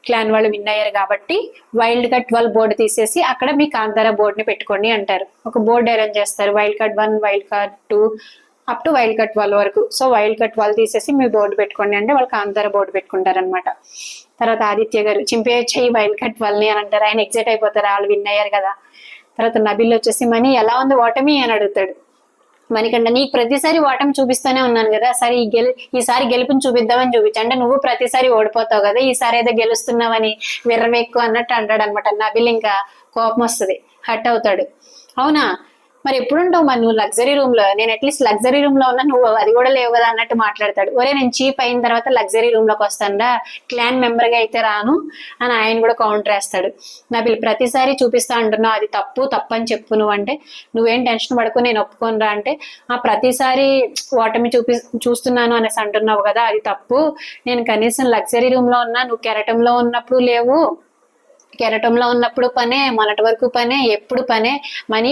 క్లాన్ వాళ్ళు విన్ అయ్యారు కాబట్టి వైల్డ్ కార్డ్ 12 బోర్డు తీసేసి అక్కడ మీ కాంతారా బోర్డు ని పెట్టుకోండి అంటారు. ఒక బోర్డు అరేంజ్ చేస్తారు, wild card 1, wild card 2 up to wild card 12 వరకు. సో వైల్డ్ కార్డ్ 12 తీసేసి మీ బోర్డు పెట్టుకోండి అంటే వాళ్ళు కాంతారా బోర్డు పెట్టుకుంటారు అనమాట. తర్వాత ఆదిత్య గారు చింపేయచ్చు ఈ వైల్డ్ కార్డ్ 12 ని అని అంటారు, ఆయన ఎక్సైట్ అయిపోతారు, వాళ్ళు విన్ అయ్యారు కదా. తర్వాత నబిల్ వచ్చేసి మనీ ఎలా ఉంది ఓటమి అని అడుగుతాడు. మణికంఠ నీకు ప్రతిసారి ఓటమి చూపిస్తూనే ఉన్నాను కదా, సరే ఈసారి గెలుపుని చూపిద్దామని చూపించు, అంటే నువ్వు ప్రతిసారి ఓడిపోతావు కదా, ఈసారి ఏదో గెలుస్తున్నావని విర్రవెక్కు అన్నట్టు అంటాడు అనమాట. నబిల్ ఇంకా కోపం వస్తుంది, హట్ అవుతాడు. అవునా, మరి ఎప్పుడుంటావు మరి నువ్వు లగ్జరీ రూమ్ లో, నేను అట్లీస్ట్ లగ్జరీ రూమ్ లో ఉన్నా, నువ్వు అది కూడా లేవు కదా అన్నట్టు మాట్లాడతాడు. ఒరే నేను చీప్ అయిన తర్వాత లగ్జరీ రూమ్ లోకి వస్తానురా, క్లాన్ మెంబర్ గా అయితే రాను అని ఆయన కూడా కౌంటర్ వేస్తాడు. నబిల్ ప్రతిసారి చూపిస్తా అంటున్నావు, అది తప్పు అని చెప్పు నువ్వు, అంటే నువ్వేం టెన్షన్ పడుకో నేను ఒప్పుకోనరా అంటే, ఆ ప్రతిసారి ఓటమి చూస్తున్నాను అనేసి అంటున్నావు కదా, అది తప్పు, నేను కనీసం లగ్జరీ రూమ్ లో ఉన్నా, నువ్వు కెరటంలో ఉన్నప్పుడు లేవు, కెరటంలో ఉన్నప్పుడు పనే, మొన్నటి వరకు పనే, ఎప్పుడు పనే, మనీ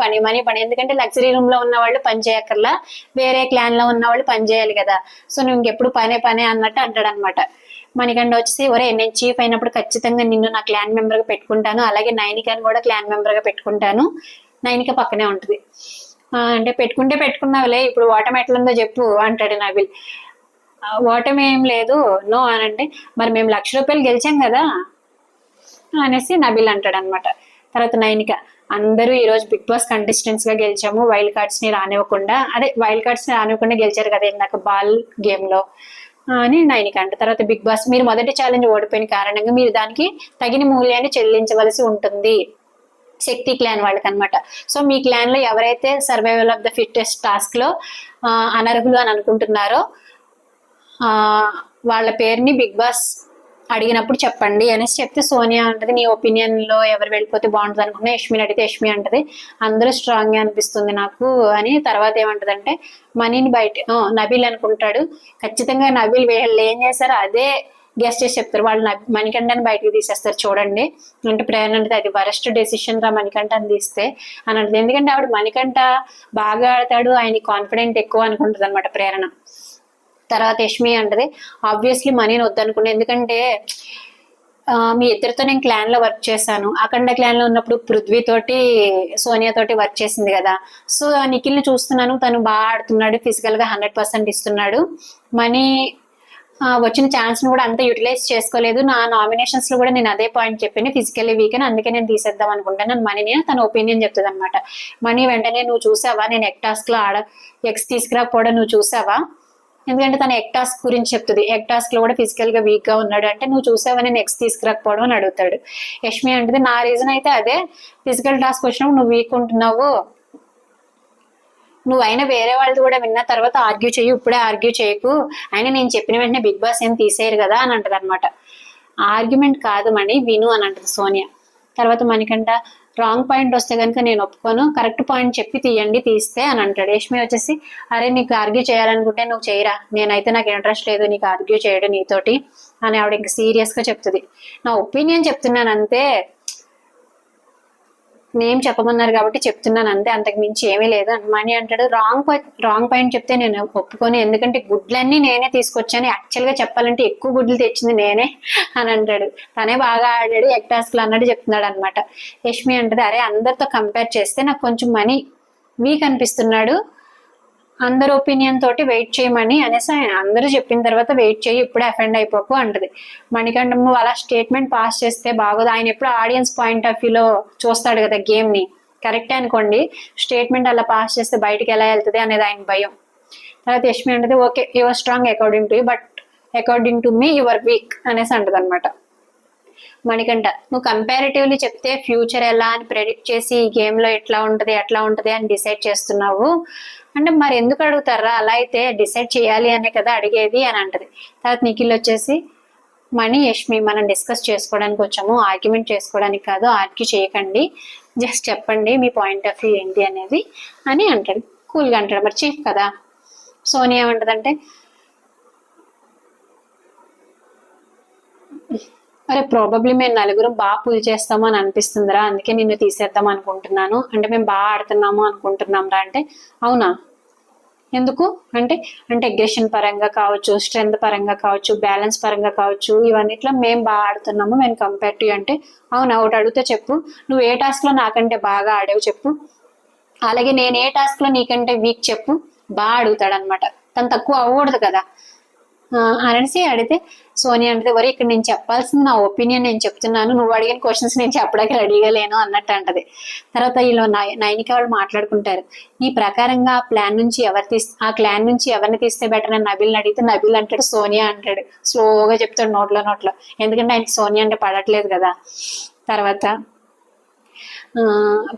పని. ఎందుకంటే లగ్జరీ రూమ్ లో ఉన్న వాళ్ళు పని చేయక్కర్లా, వేరే క్లాన్ లో ఉన్న వాళ్ళు పని చేయాలి కదా, సో నువ్వు ఇంకెప్పుడు పనే అన్నట్టు అంటాడు అనమాట. మణికంఠ వచ్చేసి, ఒరే నేను చీఫ్ అయినప్పుడు ఖచ్చితంగా నిన్ను నా క్లాన్ మెంబర్ గా పెట్టుకుంటాను, అలాగే నైనికాని కూడా క్లాన్ మెంబర్ గా పెట్టుకుంటాను. నైనిక పక్కనే ఉంటుంది. అంటే పెట్టుకున్నావులే, ఇప్పుడు ఓటమి ఎట్లుందో చెప్పు అంటాడు నబిల్. ఓటమి ఏం లేదు నో అని అంటే, మరి మేము 1,00,000 రూపాయలు గెలిచాం కదా అనేసి నబిల్ అంటాడు అనమాట. తర్వాత నైనిక, అందరూ ఈ రోజు బిగ్ బాస్ కంటెస్టెంట్స్ గా గెలిచాము, వైల్డ్ కార్డ్స్ ని రానివ్వకుండా గెలిచారు కదా ఇందాక బాల్ గేమ్ లో అని నైనిక అంట. తర్వాత బిగ్ బాస్, మీరు మొదటి ఛాలెంజ్ ఓడిపోయిన కారణంగా మీరు దానికి తగిన మూల్యాన్ని చెల్లించవలసి ఉంటుంది శక్తి క్లాన్ వాళ్ళకి అనమాట. సో మీ క్లాన్ లో ఎవరైతే survival of the fittest task లో అనర్హులు అని అనుకుంటున్నారో వాళ్ళ పేరుని బిగ్ బాస్ అడిగినప్పుడు చెప్పండి అనేసి చెప్తే, సోనియా అంటది నీ ఒపీనియన్ లో ఎవరు వెళ్ళిపోతే బాగుంటుంది అనుకున్నా, యష్మిని అడిగితే యష్మి అంటది అందరూ స్ట్రాంగ్ గా అనిపిస్తుంది నాకు అని. తర్వాత ఏమంటదంటే, మనీని బయట నబీల్ అనుకుంటాడు, ఖచ్చితంగా నబీల్ వీళ్ళు ఏం చేశారో అదే గెస్ట్ చేసి చెప్తారు, వాళ్ళు మణికంఠని బయటకు తీసేస్తారు చూడండి అంటే. ప్రేరణ అంటే అది వరస్ట్ డెసిషన్ రా మణికంఠని తీస్తే అని అంటది. ఎందుకంటే ఆవిడ మణికంఠ బాగా ఆడతాడు, ఆయన కాన్ఫిడెంట్ ఎక్కువ అనుకుంటది అనమాట ప్రేరణ. తర్వాత యష్మి అంటది ఆబ్వియస్లీ మనీని వద్దనుకుంటే, ఎందుకంటే మీ ఇద్దరితో నేను క్లాన్ లో వర్క్ చేశాను, అఖండ క్లాన్ లో ఉన్నప్పుడు పృథ్వీ తోటి సోనియా తోటి వర్క్ చేసింది కదా, సో నిఖిల్ ని చూస్తున్నాను తను బాగా ఆడుతున్నాడు, ఫిజికల్ గా 100% ఇస్తున్నాడు, మనీ వచ్చిన ఛాన్స్ ను కూడా అంతా యూటిలైజ్ చేసుకోలేదు, నా నామినేషన్స్ లో కూడా నేను అదే పాయింట్ చెప్పాను, ఫిజికల్లీ వీక్ అని, అందుకే నేను తీసేద్దాం అనుకుంటాను మనీని తన ఒపీనియన్ చెప్తుంది అనమాట. మనీ వెంటనే నువ్వు చూసావా నేను ఎక్స్ తీసుకురాకపోవడం నువ్వు చూసావా, ఎందుకంటే తన ఎగ్ టాస్క్ గురించి చెప్తుంది, ఎగ్ టాస్క్ లో కూడా ఫిజికల్ గా వీక్ గా ఉన్నాడు అంటే నువ్వు చూసావా నేను ఎక్స్ తీసుకురాకపోవడం అని అడుగుతాడు. యష్మి అంటది నా రీజన్ అయితే అదే, ఫిజికల్ టాస్క్ వచ్చినప్పుడు నువ్వు వీక్ ఉంటున్నావు, నువ్వైనా వేరే వాళ్ళది కూడా విన్న తర్వాత ఆర్గ్యూ చెయ్యి, ఇప్పుడే ఆర్గ్యూ చేయకు, అయినా నేను చెప్పిన వెంటనే బిగ్ బాస్ ఏం తీసేయరు కదా అని అంటది అనమాట. ఆర్గ్యుమెంట్ కాదు మణి విను అని అంటది సోనియా. తర్వాత మణికంఠ రాంగ్ పాయింట్ వస్తే కనుక నేను ఒప్పుకోను, కరెక్ట్ పాయింట్ చెప్పి తీయండి తీస్తే అని అంటాడు. యష్మి వచ్చేసి అరే నీకు ఆర్గ్యూ చేయాలనుకుంటే నువ్వు చేయరా, నేనైతే నాకు ఇంట్రెస్ట్ లేదు నీకు ఆర్గ్యూ చేయడం నీతోటి అని ఆవిడ ఇంకా సీరియస్ గా చెప్తుంది. నా ఒపీనియన్ చెప్తున్నాను అంతే, నేమ్ చెప్పమన్నారు కాబట్టి చెప్తున్నాను అంతే, అంతకు మించి ఏమీ లేదు అని మణి అంటాడు. రాంగ్ పాయింట్ చెప్తే నేను ఒప్పుకొని, ఎందుకంటే గుడ్లన్నీ నేనే తీసుకొచ్చాను, యాక్చువల్ గా చెప్పాలంటే ఎక్కువ గుడ్లు తెచ్చింది నేనే అని అంటాడు. తనే బాగా ఆడాడు ఎగ్ టాస్క్ లో అన్నట్టు చెప్తున్నాడు అనమాట. యష్మి అంటది అరే అందరితో కంపేర్ చేస్తే నాకు కొంచెం మనీ వీక్ అనిపిస్తున్నాడు, అందరు ఒపీనియన్ తోటి వెయిట్ చేయమని అనేసి అందరూ చెప్పిన తర్వాత వెయిట్ చేయి, ఇప్పుడే అఫెండ్ అయిపోకు అంటది. మణికంఠం నువ్వు అలా స్టేట్మెంట్ పాస్ చేస్తే బాగోదు, ఆయన ఎప్పుడు ఆడియన్స్ పాయింట్ ఆఫ్ వ్యూలో చూస్తాడు కదా గేమ్ ని, కరెక్టే అనుకోండి, స్టేట్మెంట్ అలా పాస్ చేస్తే బయటకి ఎలా వెళ్తుంది అనేది ఆయన భయం. తర్వాత యష్మి అంటది okay your strong according to you, but according to me your week అనేసి అంటది అనమాట. మణికంఠ నువ్వు కంపారిటివ్లీ చెప్తే ఫ్యూచర్ ఎలా అని ప్రెడిక్ట్ చేసి ఈ గేమ్ లో ఎట్లా ఉంటది అని డిసైడ్ చేస్తున్నావు అంటే, మరి ఎందుకు అడుగుతారా, అలా అయితే డిసైడ్ చేయాలి అనే కదా అడిగేది అని అంటది. తర్వాత నిఖిల్ వచ్చేసి మణి యష్మి మనం డిస్కస్ చేసుకోవడానికి వచ్చాము, ఆర్గ్యుమెంట్ చేసుకోవడానికి కాదు, ఆర్గ్యూ చేయకండి, జస్ట్ చెప్పండి మీ పాయింట్ ఆఫ్ వ్యూ ఏంటి అనేది అని అంటాడు. కూల్గా అంటాడు, మరి చీఫ్ కదా. సోనియా ఏమంటదంటే అరే ప్రాబబ్లీ మేము నలుగురం బాగా పూజ చేస్తాము అని అనిపిస్తుందిరా, అందుకే నిన్ను తీసేద్దాం అనుకుంటున్నాను, అంటే మేము బాగా ఆడుతున్నాము అనుకుంటున్నాం రా అంటే, అవునా ఎందుకు అంటే అగ్రెషన్ పరంగా కావచ్చు, స్ట్రెంత్ పరంగా కావచ్చు, బ్యాలెన్స్ పరంగా కావచ్చు, ఇవన్నిట్లో మేము బాగా ఆడుతున్నాము మేము కంపేర్ టు అంటే, అవునా ఒకటి అడిగితే చెప్పు, నువ్వు ఏ టాస్క్ లో నాకంటే బాగా ఆడావు చెప్పు, అలాగే నేను ఏ టాస్క్ లో నీకంటే వీక్ చెప్పు, బాగా అడుగుతాడు అనమాట. తను తక్కువ అవ్వకూడదు కదా. అనేసి అడిగితే సోనియా అంటే వరే ఇక్కడ నేను చెప్పాల్సింది నా ఒపీనియన్ నేను చెప్తున్నాను, నువ్వు అడిగిన క్వశ్చన్స్ నేను చెప్పడానికి రెడీగా లేను అన్నట్టు అంటది. తర్వాత వీళ్ళు నైనిక వాళ్ళు మాట్లాడుకుంటారు. ఈ ప్రకారంగా ఆ క్లాన్ నుంచి ఎవరిని తీస్తే బెటర్ అని నబిల్ని అడిగితే నబిల్ అంటాడు సోనియా అంటాడు. స్లోగా చెప్తాడు నోట్లో, ఎందుకంటే ఆయనకి సోనియా అంటే పడట్లేదు కదా. తర్వాత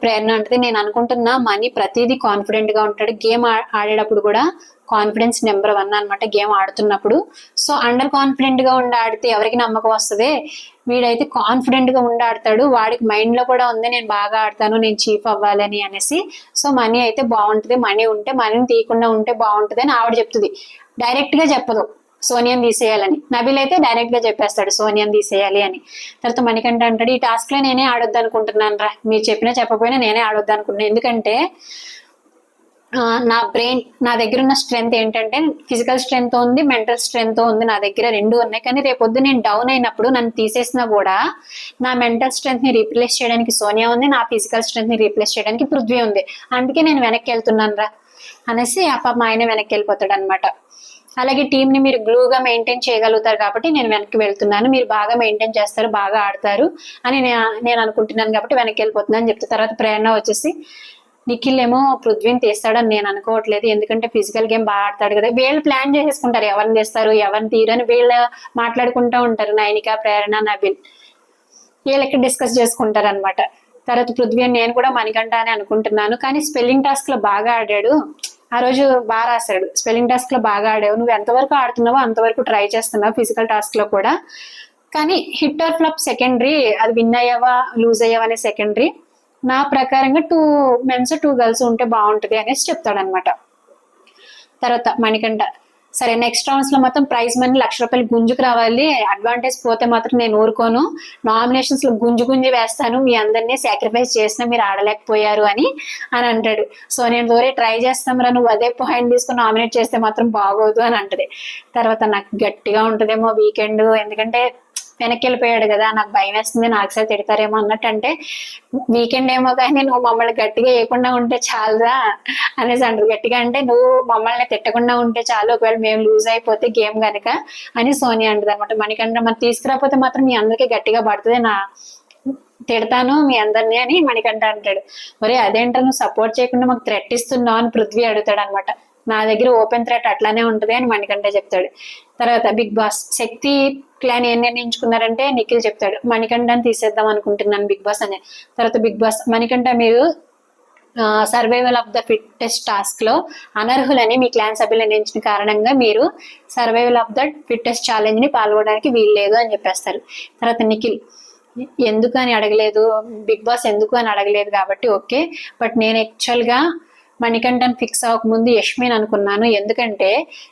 ప్రేరణ అంటే నేను అనుకుంటున్నా మనీ ప్రతిదీ కాన్ఫిడెంట్ గా ఉంటాడు, గేమ్ ఆడేటప్పుడు కూడా కాన్ఫిడెన్స్ నెంబర్ 1 అనమాట గేమ్ ఆడుతున్నప్పుడు. సో అండర్ కాన్ఫిడెంట్ గా ఉండి ఆడితే ఎవరికి నమ్మకం వస్తుంది, వీడైతే కాన్ఫిడెంట్ గా ఉండి ఆడతాడు, వాడికి మైండ్ లో కూడా ఉంది నేను బాగా ఆడతాను, నేను చీఫ్ అవ్వాలని అనేసి. సో మనీ అయితే బాగుంటుంది, మనీ ఉంటే మనీని తీయకుండా ఉంటే బాగుంటుంది అని ఆవిడ చెప్తుంది. డైరెక్ట్ గా చెప్పదు సోనియాని తీసేయాలని, నబిల్ అయితే డైరెక్ట్ గా చెప్పేస్తాడు సోనియాని తీసేయాలి అని. తర్వాత మణికంఠ అంటాడు ఈ టాస్క్ లో నేనే ఆడొద్దు అనుకుంటున్నాను రా, మీరు చెప్పినా చెప్పకపోయినా నేనే ఆడొద్దు అనుకుంటున్నాను, ఎందుకంటే నా దగ్గర ఉన్న స్ట్రెంగ్త్ ఏంటంటే ఫిజికల్ స్ట్రెంగ్త్ ఉంది, మెంటల్ స్ట్రెంగ్త్ ఉంది, నా దగ్గర 2 ఉన్నాయి. కానీ రేపొద్దు నేను డౌన్ అయినప్పుడు నన్ను తీసేసినా కూడా నా మెంటల్ స్ట్రెంగ్త్ ని రీప్లేస్ చేయడానికి సోనియా ఉంది, నా ఫిజికల్ స్ట్రెంగ్త్ ని రీప్లేస్ చేయడానికి పృథ్వీ ఉంది, అందుకే నేను వెనక్కి వెళ్తున్నాను రా అనేసి మా ఆయన వెనక్కి వెళ్ళిపోతాడు అనమాట. అలాగే టీమ్ ని మీరు గ్లూగా మెయింటైన్ చేయగలుగుతారు కాబట్టి నేను వెనక్కి వెళ్తున్నాను, మీరు బాగా మెయింటైన్ చేస్తారు, బాగా ఆడతారు అని నేను అనుకుంటున్నాను కాబట్టి వెనక్కి వెళ్ళిపోతున్నాను అని చెప్తే, తర్వాత ప్రేరణ వచ్చేసి నిఖిల్ ఏమో పృథ్వీని తీస్తాడని నేను అనుకోవట్లేదు, ఎందుకంటే ఫిజికల్ గేమ్ బాగా ఆడతాడు కదా. వీళ్ళు ప్లాన్ చేసేసుకుంటారు ఎవరిని తీస్తారు ఎవరిని తీరు అని, వీళ్ళు మాట్లాడుకుంటూ ఉంటారు నైనిక, ప్రేరణ, నబిల్ వీళ్ళు ఇక్కడ డిస్కస్ చేసుకుంటారు అనమాట. తర్వాత పృథ్వీ అని నేను కూడా మణికంఠ అని అనుకుంటున్నాను, కానీ స్పెల్లింగ్ టాస్క్ లో బాగా ఆడాడు, ఆ రోజు బాగా రాశాడు, స్పెల్లింగ్ టాస్క్ లో బాగా ఆడావు, నువ్వు ఎంతవరకు ఆడుతున్నావో అంతవరకు ట్రై చేస్తున్నావు ఫిజికల్ టాస్క్ లో కూడా, కానీ హిట్ ఆర్ ఫ్లాప్ సెకండరీ, అది విన్ అయ్యావా లూజ్ అయ్యావా అనే సెకండరీ, నా ప్రకారంగా 2 మెన్స్ 2 గర్ల్స్ ఉంటే బాగుంటది అనేసి చెప్తాడనమాట. తర్వాత మణికంఠ సరే నెక్స్ట్ రౌండ్స్ లో మొత్తం ప్రైజ్ మనీ 1,00,000 రూపాయలు గుంజుకు రావాలి, అడ్వాంటేజ్ పోతే మాత్రం నేను ఊరుకోను, నామినేషన్స్ లో గుంజి వేస్తాను, మీ అందరినీ సాక్రిఫైస్ చేసినా మీరు ఆడలేకపోయారు అని అంటాడు. సో నేను దూరే ట్రై చేస్తాం రా, నువ్వు అదే పాయింట్ తీసుకుని నామినేట్ చేస్తే మాత్రం బాగోదు అని అంటది. తర్వాత నాకు గట్టిగా ఉంటుందేమో వీకెండ్, ఎందుకంటే వెనక్కి వెళ్ళిపోయాడు కదా, నాకు భయం వేస్తుంది, నాకు సార్ తిడతారేమో అన్నట్టు. అంటే వీకెండ్ ఏమో కానీ నువ్వు మమ్మల్ని గట్టిగా వేయకుండా ఉంటే చాలురా అనేసి అంటారు. గట్టిగా అంటే నువ్వు మమ్మల్ని తిట్టకుండా ఉంటే చాలు, ఒకవేళ మేము లూజ్ అయిపోతే గేమ్ కనుక అని సోనియా అంటది అనమాట. మణికంఠ మరి తీసుకురాకపోతే మాత్రం మీ అందరికీ గట్టిగా పడుతుంది, తిడతాను మీ అందరినీ అని మణికంఠ అంటాడు. మరి అదేంటో నువ్వు సపోర్ట్ చేయకుండా మాకు థ్రెట్ ఇస్తున్నావు అని పృథ్వీ అడుగుతాడు అనమాట. నా దగ్గర ఓపెన్ థ్రెట్ అట్లానే ఉంటది అని మణికంఠ చెప్తాడు. తర్వాత బిగ్ బాస్ శక్తి క్లాన్ ఏం నిర్ణయించుకున్నారంటే నిఖిల్ చెప్తాడు మణికంఠని తీసేద్దాం అనుకుంటున్నాను బిగ్ బాస్ అని. తర్వాత బిగ్ బాస్ మణికంఠ మీరు survival of the fittest task లో అనర్హులని మీ క్లాన్ సభ్యులు నిర్ణయించిన కారణంగా మీరు survival of the fittest challenge ని పాల్గొనడానికి వీల్లేదు అని చెప్పేస్తారు. తర్వాత నిఖిల్ ఎందుకు అని అడగలేదు, బిగ్ బాస్ ఎందుకు అని అడగలేదు కాబట్టి ఓకే, బట్ నేను యాక్చువల్ గా మణికంఠన్ ఫిక్స్ అవ్వకముందు యష్మిని అనుకున్నాను, ఎందుకంటే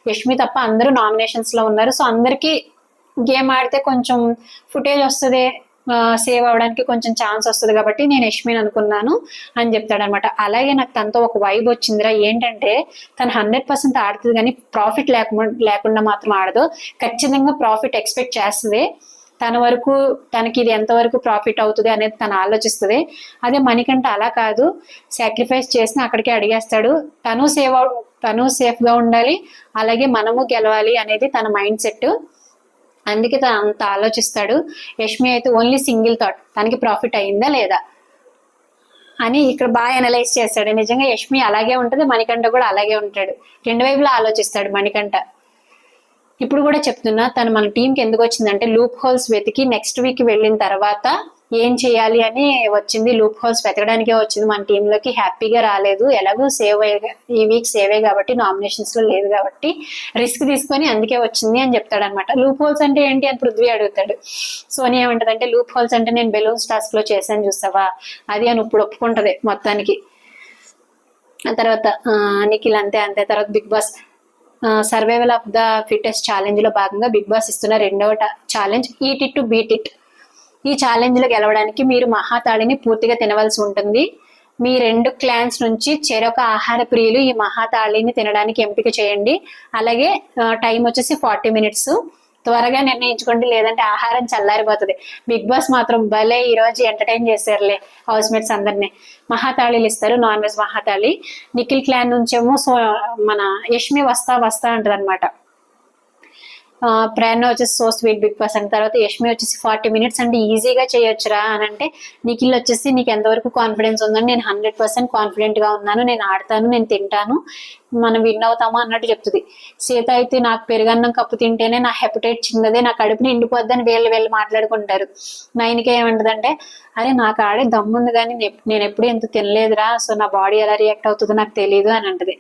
యష్మి తప్ప అందరూ నామినేషన్స్ లో ఉన్నారు, సో అందరికి గేమ్ ఆడితే కొంచెం ఫుటేజ్ వస్తుంది, సేవ్ అవడానికి కొంచెం ఛాన్స్ వస్తుంది కాబట్టి నేను యష్మిని అనుకున్నాను అని చెప్తాడు అనమాట. అలాగే నాకు తనతో ఒక వైబ్ వచ్చిందిరా, ఏంటంటే తను 100% ఆడుతుంది కానీ ప్రాఫిట్ లేకుండా మాత్రం ఆడదు, ఖచ్చితంగా ప్రాఫిట్ ఎక్స్పెక్ట్ చేస్తుంది, తన వరకు తనకి ఇది ఎంతవరకు ప్రాఫిట్ అవుతుంది అనేది తను ఆలోచిస్తుంది. అదే మణికంఠ అలా కాదు, సాక్రిఫైస్ చేసిన అక్కడికే అడిగేస్తాడు, తను సేఫ్ గా ఉండాలి అలాగే మనము గెలవాలి అనేది తన మైండ్ సెట్, అందుకే తను అంత ఆలోచిస్తాడు. యష్మి అయితే ఓన్లీ సింగిల్ థాట్, తనకి ప్రాఫిట్ అయిందా లేదా అని ఇక్కడ బాగా అనలైజ్ చేస్తాడు. నిజంగా యష్మి అలాగే ఉంటుంది, మణికంఠ కూడా అలాగే ఉంటాడు, 2 వైపులా ఆలోచిస్తాడు మణికంఠ. ఇప్పుడు కూడా చెప్తున్నా, తను మన టీంకి ఎందుకు వచ్చిందంటే లూప్ హోల్స్ వెతికి నెక్స్ట్ వీక్ వెళ్ళిన తర్వాత ఏం చేయాలి అని వచ్చింది, లూప్ హోల్స్ వెతకడానికే వచ్చింది మన టీంలోకి, హ్యాపీగా రాలేదు, ఎలాగో ఈ వీక్ సేవే కాబట్టి నామినేషన్స్ లో లేదు కాబట్టి రిస్క్ తీసుకొని అందుకే వచ్చింది అని చెప్తాడు అనమాట. లూప్ హోల్స్ అంటే ఏంటి అని పృథ్వీ అడుగుతాడు. సోనియా ఏమంటదంటే లూప్ హోల్స్ అంటే నేను బెలూన్స్ టాస్క్ లో చేశాను చూసావా అది అని ఇప్పుడు ఒప్పుకుంటది మొత్తానికి. ఆ తర్వాత నిఖిల్ అంతే. తర్వాత big boss survival of the fittest challenge లో భాగంగా బిగ్ బాస్ ఇస్తున్న 2వ challenge eat it to beat it. ఈ ఛాలెంజ్ లో గెలవడానికి మీరు మహాతాళిని పూర్తిగా తినవలసి ఉంటుంది. మీ 2 క్లాన్స్ నుంచి చెరొక ఆహార ప్రియులు ఈ మహాతాళిని తినడానికి ఎంపిక చేయండి. అలాగే టైం వచ్చేసి 40 మినిట్స్, త్వరగా నిర్ణయించుకోండి లేదంటే ఆహారం చల్లారిపోతుంది. బిగ్ బాస్ మాత్రం భలే ఈ రోజు ఎంటర్టైన్ చేశారులే హౌస్ మేట్స్ అందరినీ. మహాతాళీలు ఇస్తారు, నాన్ వెజ్ మహాతాళి. నిఖిల్ క్లాన్ నుంచేమో మన యష్మి వస్తా అంటది అనమాట. ప్రేరణ వచ్చేసి so sweet big boss and తర్వాత యష్మి వచ్చేసి 40 minutes అంటే ఈజీగా చేయొచ్చురా అని అంటే, నిఖిల్ వచ్చేసి నీకు ఎంతవరకు కాన్ఫిడెన్స్ ఉందని, నేను 100% కాన్ఫిడెంట్ గా ఉన్నాను, నేను ఆడతాను, నేను తింటాను, మనం విన్ అవుతామా అన్నట్టు చెప్తుంది. సీత అయితే నాకు పెరుగన్నం కప్పు తింటేనే నా హెపటైట్ చిన్నదే, నా కడుపు నిండిపోద్దని వీళ్ళు మాట్లాడుకుంటారు. నైన్కి ఏమంటదంటే, అరే నాకు ఆడే దమ్ముంది కానీ నేను ఎప్పుడు ఎంత తినలేదురా, సో నా బాడీ ఎలా రియాక్ట్ అవుతుందో నాకు తెలియదు అని అంటది.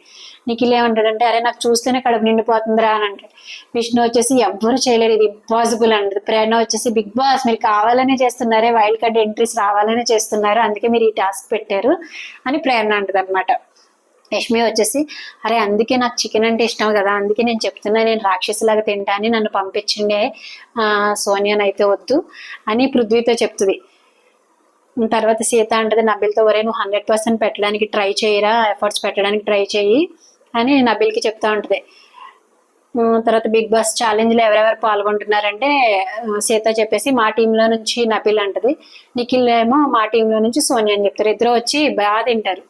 నిఖిల్ ఏమంటాడంటే, అరే నాకు చూస్తేనే కడుపు నిండిపోతుందిరా అని అంటాడు. విష్ణు వచ్చేసి ఎవ్వరు చేయలేరు, ఇది ఇంపాసిబుల్ అంటది. ప్రేరణ వచ్చేసి బిగ్ బాస్ మీరు కావాలనే చేస్తున్నారే, వైల్డ్ కార్డ్ ఎంట్రీస్ రావాలనే చేస్తున్నారు, అందుకే మీరు ఈ టాస్క్ పెట్టారు అని ప్రేరణ అంటది అనమాట. యష్మి వచ్చేసి, అరే అందుకే నాకు చికెన్ అంటే ఇష్టం కదా, అందుకే నేను చెప్తున్నా, నేను రాక్షసులాగా తింటాని, నన్ను పంపించిండే సోనియాని అయితే వద్దు అని పృథ్వీతో చెప్తుంది. తర్వాత సీత అంటది నబిల్తో, వరే నువ్వు 100% పెట్టడానికి ట్రై చేయరా, ఎఫర్ట్స్ పెట్టడానికి ట్రై చేయి అని నబిల్కి చెప్తా ఉంటది. తర్వాత బిగ్ బాస్ ఛాలెంజ్ లో ఎవరెవరు పాల్గొంటున్నారంటే సీత చెప్పేసి మా టీంలో నుంచి నబిల్ అంటది, నిఖిల్ ఏమో మా టీంలో నుంచి సోనియా అని చెప్తారు. ఇద్దరు వచ్చి బాగా తింటారు,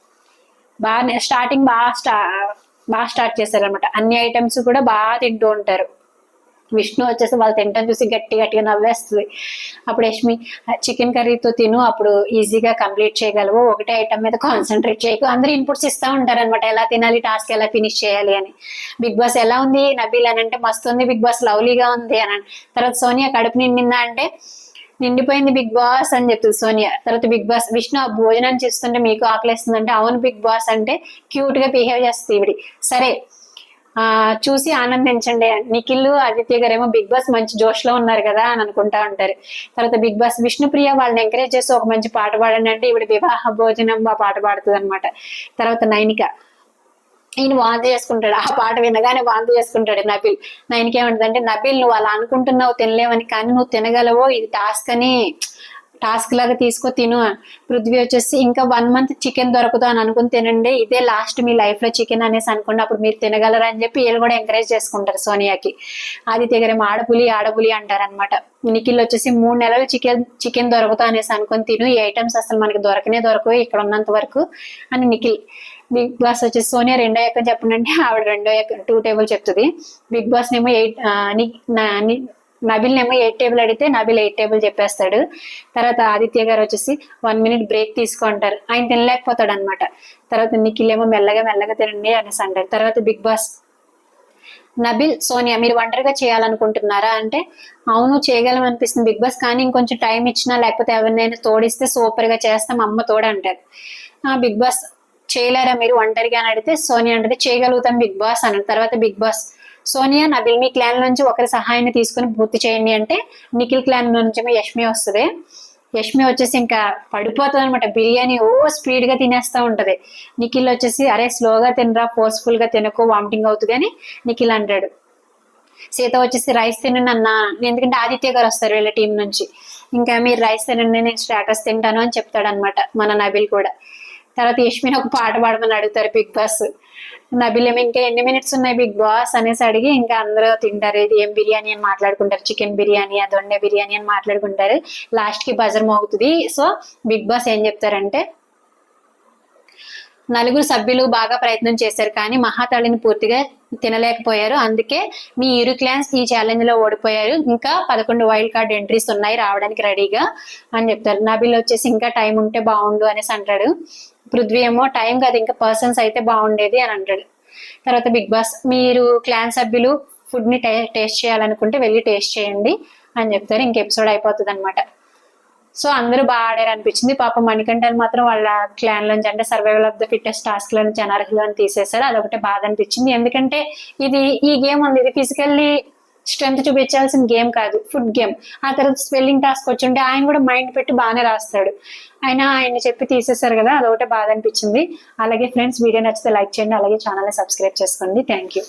బాగా స్టార్టింగ్ బాగా స్టార్ట్ చేస్తారు అనమాట. అన్ని ఐటమ్స్ కూడా బాగా తింటూ ఉంటారు. విష్ణు వచ్చేసి వాళ్ళు తింటాం చూసి గట్టిగా నవ్వేస్తుంది. అప్పుడు యష్మి, చికెన్ కర్రీతో తిను, అప్పుడు ఈజీగా కంప్లీట్ చేయగలవు, ఒకటే ఐటమ్ మీద కాన్సన్ట్రేట్ చేయకు, అందరూ ఇన్పుట్స్ ఇస్తూ ఉంటారు అనమాట, ఎలా తినాలి, టాస్క్ ఎలా ఫినిష్ చేయాలి అని. బిగ్ బాస్ ఎలా ఉంది నబీల్ అని అంటే, మస్తు ఉంది బిగ్ బాస్, లవ్లీగా ఉంది అని. తర్వాత సోనియా కడుపు నిండిందా అంటే, నిండిపోయింది బిగ్ బాస్ అని చెప్తుంది సోనియా. తర్వాత బిగ్ బాస్ విష్ణు ఆ భోజనం చేస్తుంటే మీకు ఆకలిస్తుందంటే, అవును బిగ్ బాస్ అంటే క్యూట్ గా బిహేవ్ చేస్తుంది ఇవిడి. సరే చూసి ఆనందించండి. నిఖిల్ ఆదిత్య గారేమో బిగ్ బాస్ మంచి జోష్ లో ఉన్నారు కదా అని అనుకుంటా ఉంటారు. తర్వాత బిగ్ బాస్ విష్ణుప్రియ వాళ్ళని ఎంకరేజ్ చేసి ఒక మంచి పాట పాడండి అంటే ఇవిడ వివాహ భోజనం పాట పాడుతుంది అనమాట. తర్వాత నైనిక, ఈయన వాంతి చేసుకుంటాడు, ఆ పాట వినగానే వాంతి చేసుకుంటాడు నబిల్. నైన్కి ఏమంటుందంటే, నబిల్ నువ్వు అలా అనుకుంటున్నావు తినలేవని, కానీ నువ్వు తినగలవో, ఇది టాస్క్ లాగా తీసుకో తిను. పృథ్వీ వచ్చేసి ఇంకా 1 month చికెన్ దొరకదు అని అనుకుని తినండి, ఇదే లాస్ట్ మీ లైఫ్ లో చికెన్ అనేసి అనుకోండి, అప్పుడు మీరు తినగలరా అని చెప్పి వీళ్ళు కూడా ఎంకరేజ్ చేసుకుంటారు సోనియాకి. ఆదిత్య గారేమో ఆడపులి అంటారు అనమాట. నిఖిల్ వచ్చేసి 3 నెలలు చికెన్ దొరకదు అనేసి అనుకుని తిను, ఈ ఐటమ్స్ అసలు మనకి దొరకవు ఇక్కడ ఉన్నంత వరకు అని నిఖిల్. బిగ్ బాస్ వచ్చేసి సోనియా 2వ ఎక్కని చెప్పండి అంటే ఆవిడ 2వ ఎక్క 2 టేబుల్ చెప్తుంది. బిగ్ బాస్ నేమో నబిల్ నేమో 8 టేబుల్ అడిగితే నబిల్ 8 టేబుల్ చెప్పేస్తాడు. తర్వాత ఆదిత్య గారు వచ్చేసి 1 minute బ్రేక్ తీసుకుంటారు, ఆయన తినలేకపోతాడు అనమాట. తర్వాత నిఖిల్ ఏమో మెల్లగా తినండి అనేసి అంటారు. తర్వాత బిగ్ బాస్ నబిల్, సోనియా మీరు ఒంటరిగా చేయాలనుకుంటున్నారా అంటే, అవును చేయగలం అనిపిస్తుంది బిగ్ బాస్, కానీ ఇంకొంచెం టైం ఇచ్చినా లేకపోతే ఎవరినైనా తోడిస్తే సూపర్ గా చేస్తాం, అమ్మ తోడు అంటారు. బిగ్ బాస్ చేయలేరా మీరు ఒంటరిగా అని అడిగితే సోనియా అంటే చేయగలుగుతాం బిగ్ బాస్ అన్నాడు. తర్వాత బిగ్ బాస్ సోనియా నబిల్ మీ క్లాన్ నుంచి ఒకరి సహాయాన్ని తీసుకుని పూర్తి చేయండి అంటే, నిఖిల్ క్లాన్ నుంచి యష్మి వస్తుంది. యష్మి వచ్చేసి ఇంకా పడిపోతుంది అనమాట, బిర్యానీ స్పీడ్ గా తినేస్తా ఉంటది. నిఖిల్ వచ్చేసి అరే స్లోగా తినరా, ఫోర్స్ఫుల్ గా తినకు, వామిటింగ్ అవుతుంది అని నిఖిల్ అంటాడు. సీత వచ్చేసి రైస్ తినండి అన్న, ఎందుకంటే ఆదిత్య గారు వస్తారు వీళ్ళ టీం నుంచి, ఇంకా మీరు రైస్ తినండి నేను స్టాటస్ తింటాను అని చెప్తాడు అనమాట మన నబిల్ కూడా. తర్వాత యష్మిని ఒక పాట పాడమని అడుగుతారు బిగ్ బాస్. నబిల్ ఏమో ఇంకా ఎన్ని మినిట్స్ ఉన్నాయి బిగ్ బాస్ అనేసి అడిగి ఇంకా అందరూ తింటారు, ఇది ఏం బిర్యానీ అని మాట్లాడుకుంటారు, చికెన్ బిర్యానీ దొండ బిర్యానీ అని మాట్లాడుకుంటారు. లాస్ట్ కి బజర్ మోగుతుంది. సో బిగ్ బాస్ ఏం చెప్తారంటే, 4 సభ్యులు బాగా ప్రయత్నం చేశారు కానీ మహాతళిని పూర్తిగా తినలేకపోయారు, అందుకే మీ ఇరు క్లాన్స్ ఈ ఛాలెంజ్ లో ఓడిపోయారు, ఇంకా 11 వైల్డ్ కార్డ్ ఎంట్రీస్ ఉన్నాయి రావడానికి రెడీగా అని చెప్తారు. నబిల్ వచ్చేసి ఇంకా టైం ఉంటే బాగుండు అనేసి అంటాడు. పృథ్వీ ఏమో టైం కాదు ఇంకా పర్సన్స్ అయితే బాగుండేది అని అంటాడు. తర్వాత బిగ్ బాస్ మీరు క్లాన్ సభ్యులు ఫుడ్ ని టేస్ట్ చేయాలనుకుంటే వెళ్ళి టేస్ట్ చేయండి అని చెప్తారు. ఇంక ఎపిసోడ్ అయిపోతుంది అనమాట. సో అందరూ బాగా ఆడారు అనిపించింది. పాపం మణికంఠన్ మాత్రం వాళ్ళ క్లాన్ లోంచి అంటే survival of the fittest task లో నుంచి అనర్హులు అని తీసేశారు. అదొకటే బాధ అనిపించింది, ఎందుకంటే ఈ గేమ్ ఉంది, ఇది ఫిజికల్లీ స్ట్రెంత్ చూపించాల్సిన గేమ్ కాదు, ఫుడ్ గేమ్. ఆ తర్వాత స్పెల్లింగ్ టాస్క్ వచ్చుంటే ఆయన కూడా మైండ్ పెట్టి బాగానే రాస్తాడు, ఆయన చెప్పి తీసేశారు కదా, అదొకటే బాధ అనిపించింది. అలాగే ఫ్రెండ్స్ వీడియో నచ్చితే లైక్ చేయండి, అలాగే ఛానల్ని సబ్స్క్రైబ్ చేసుకోండి. Thank you.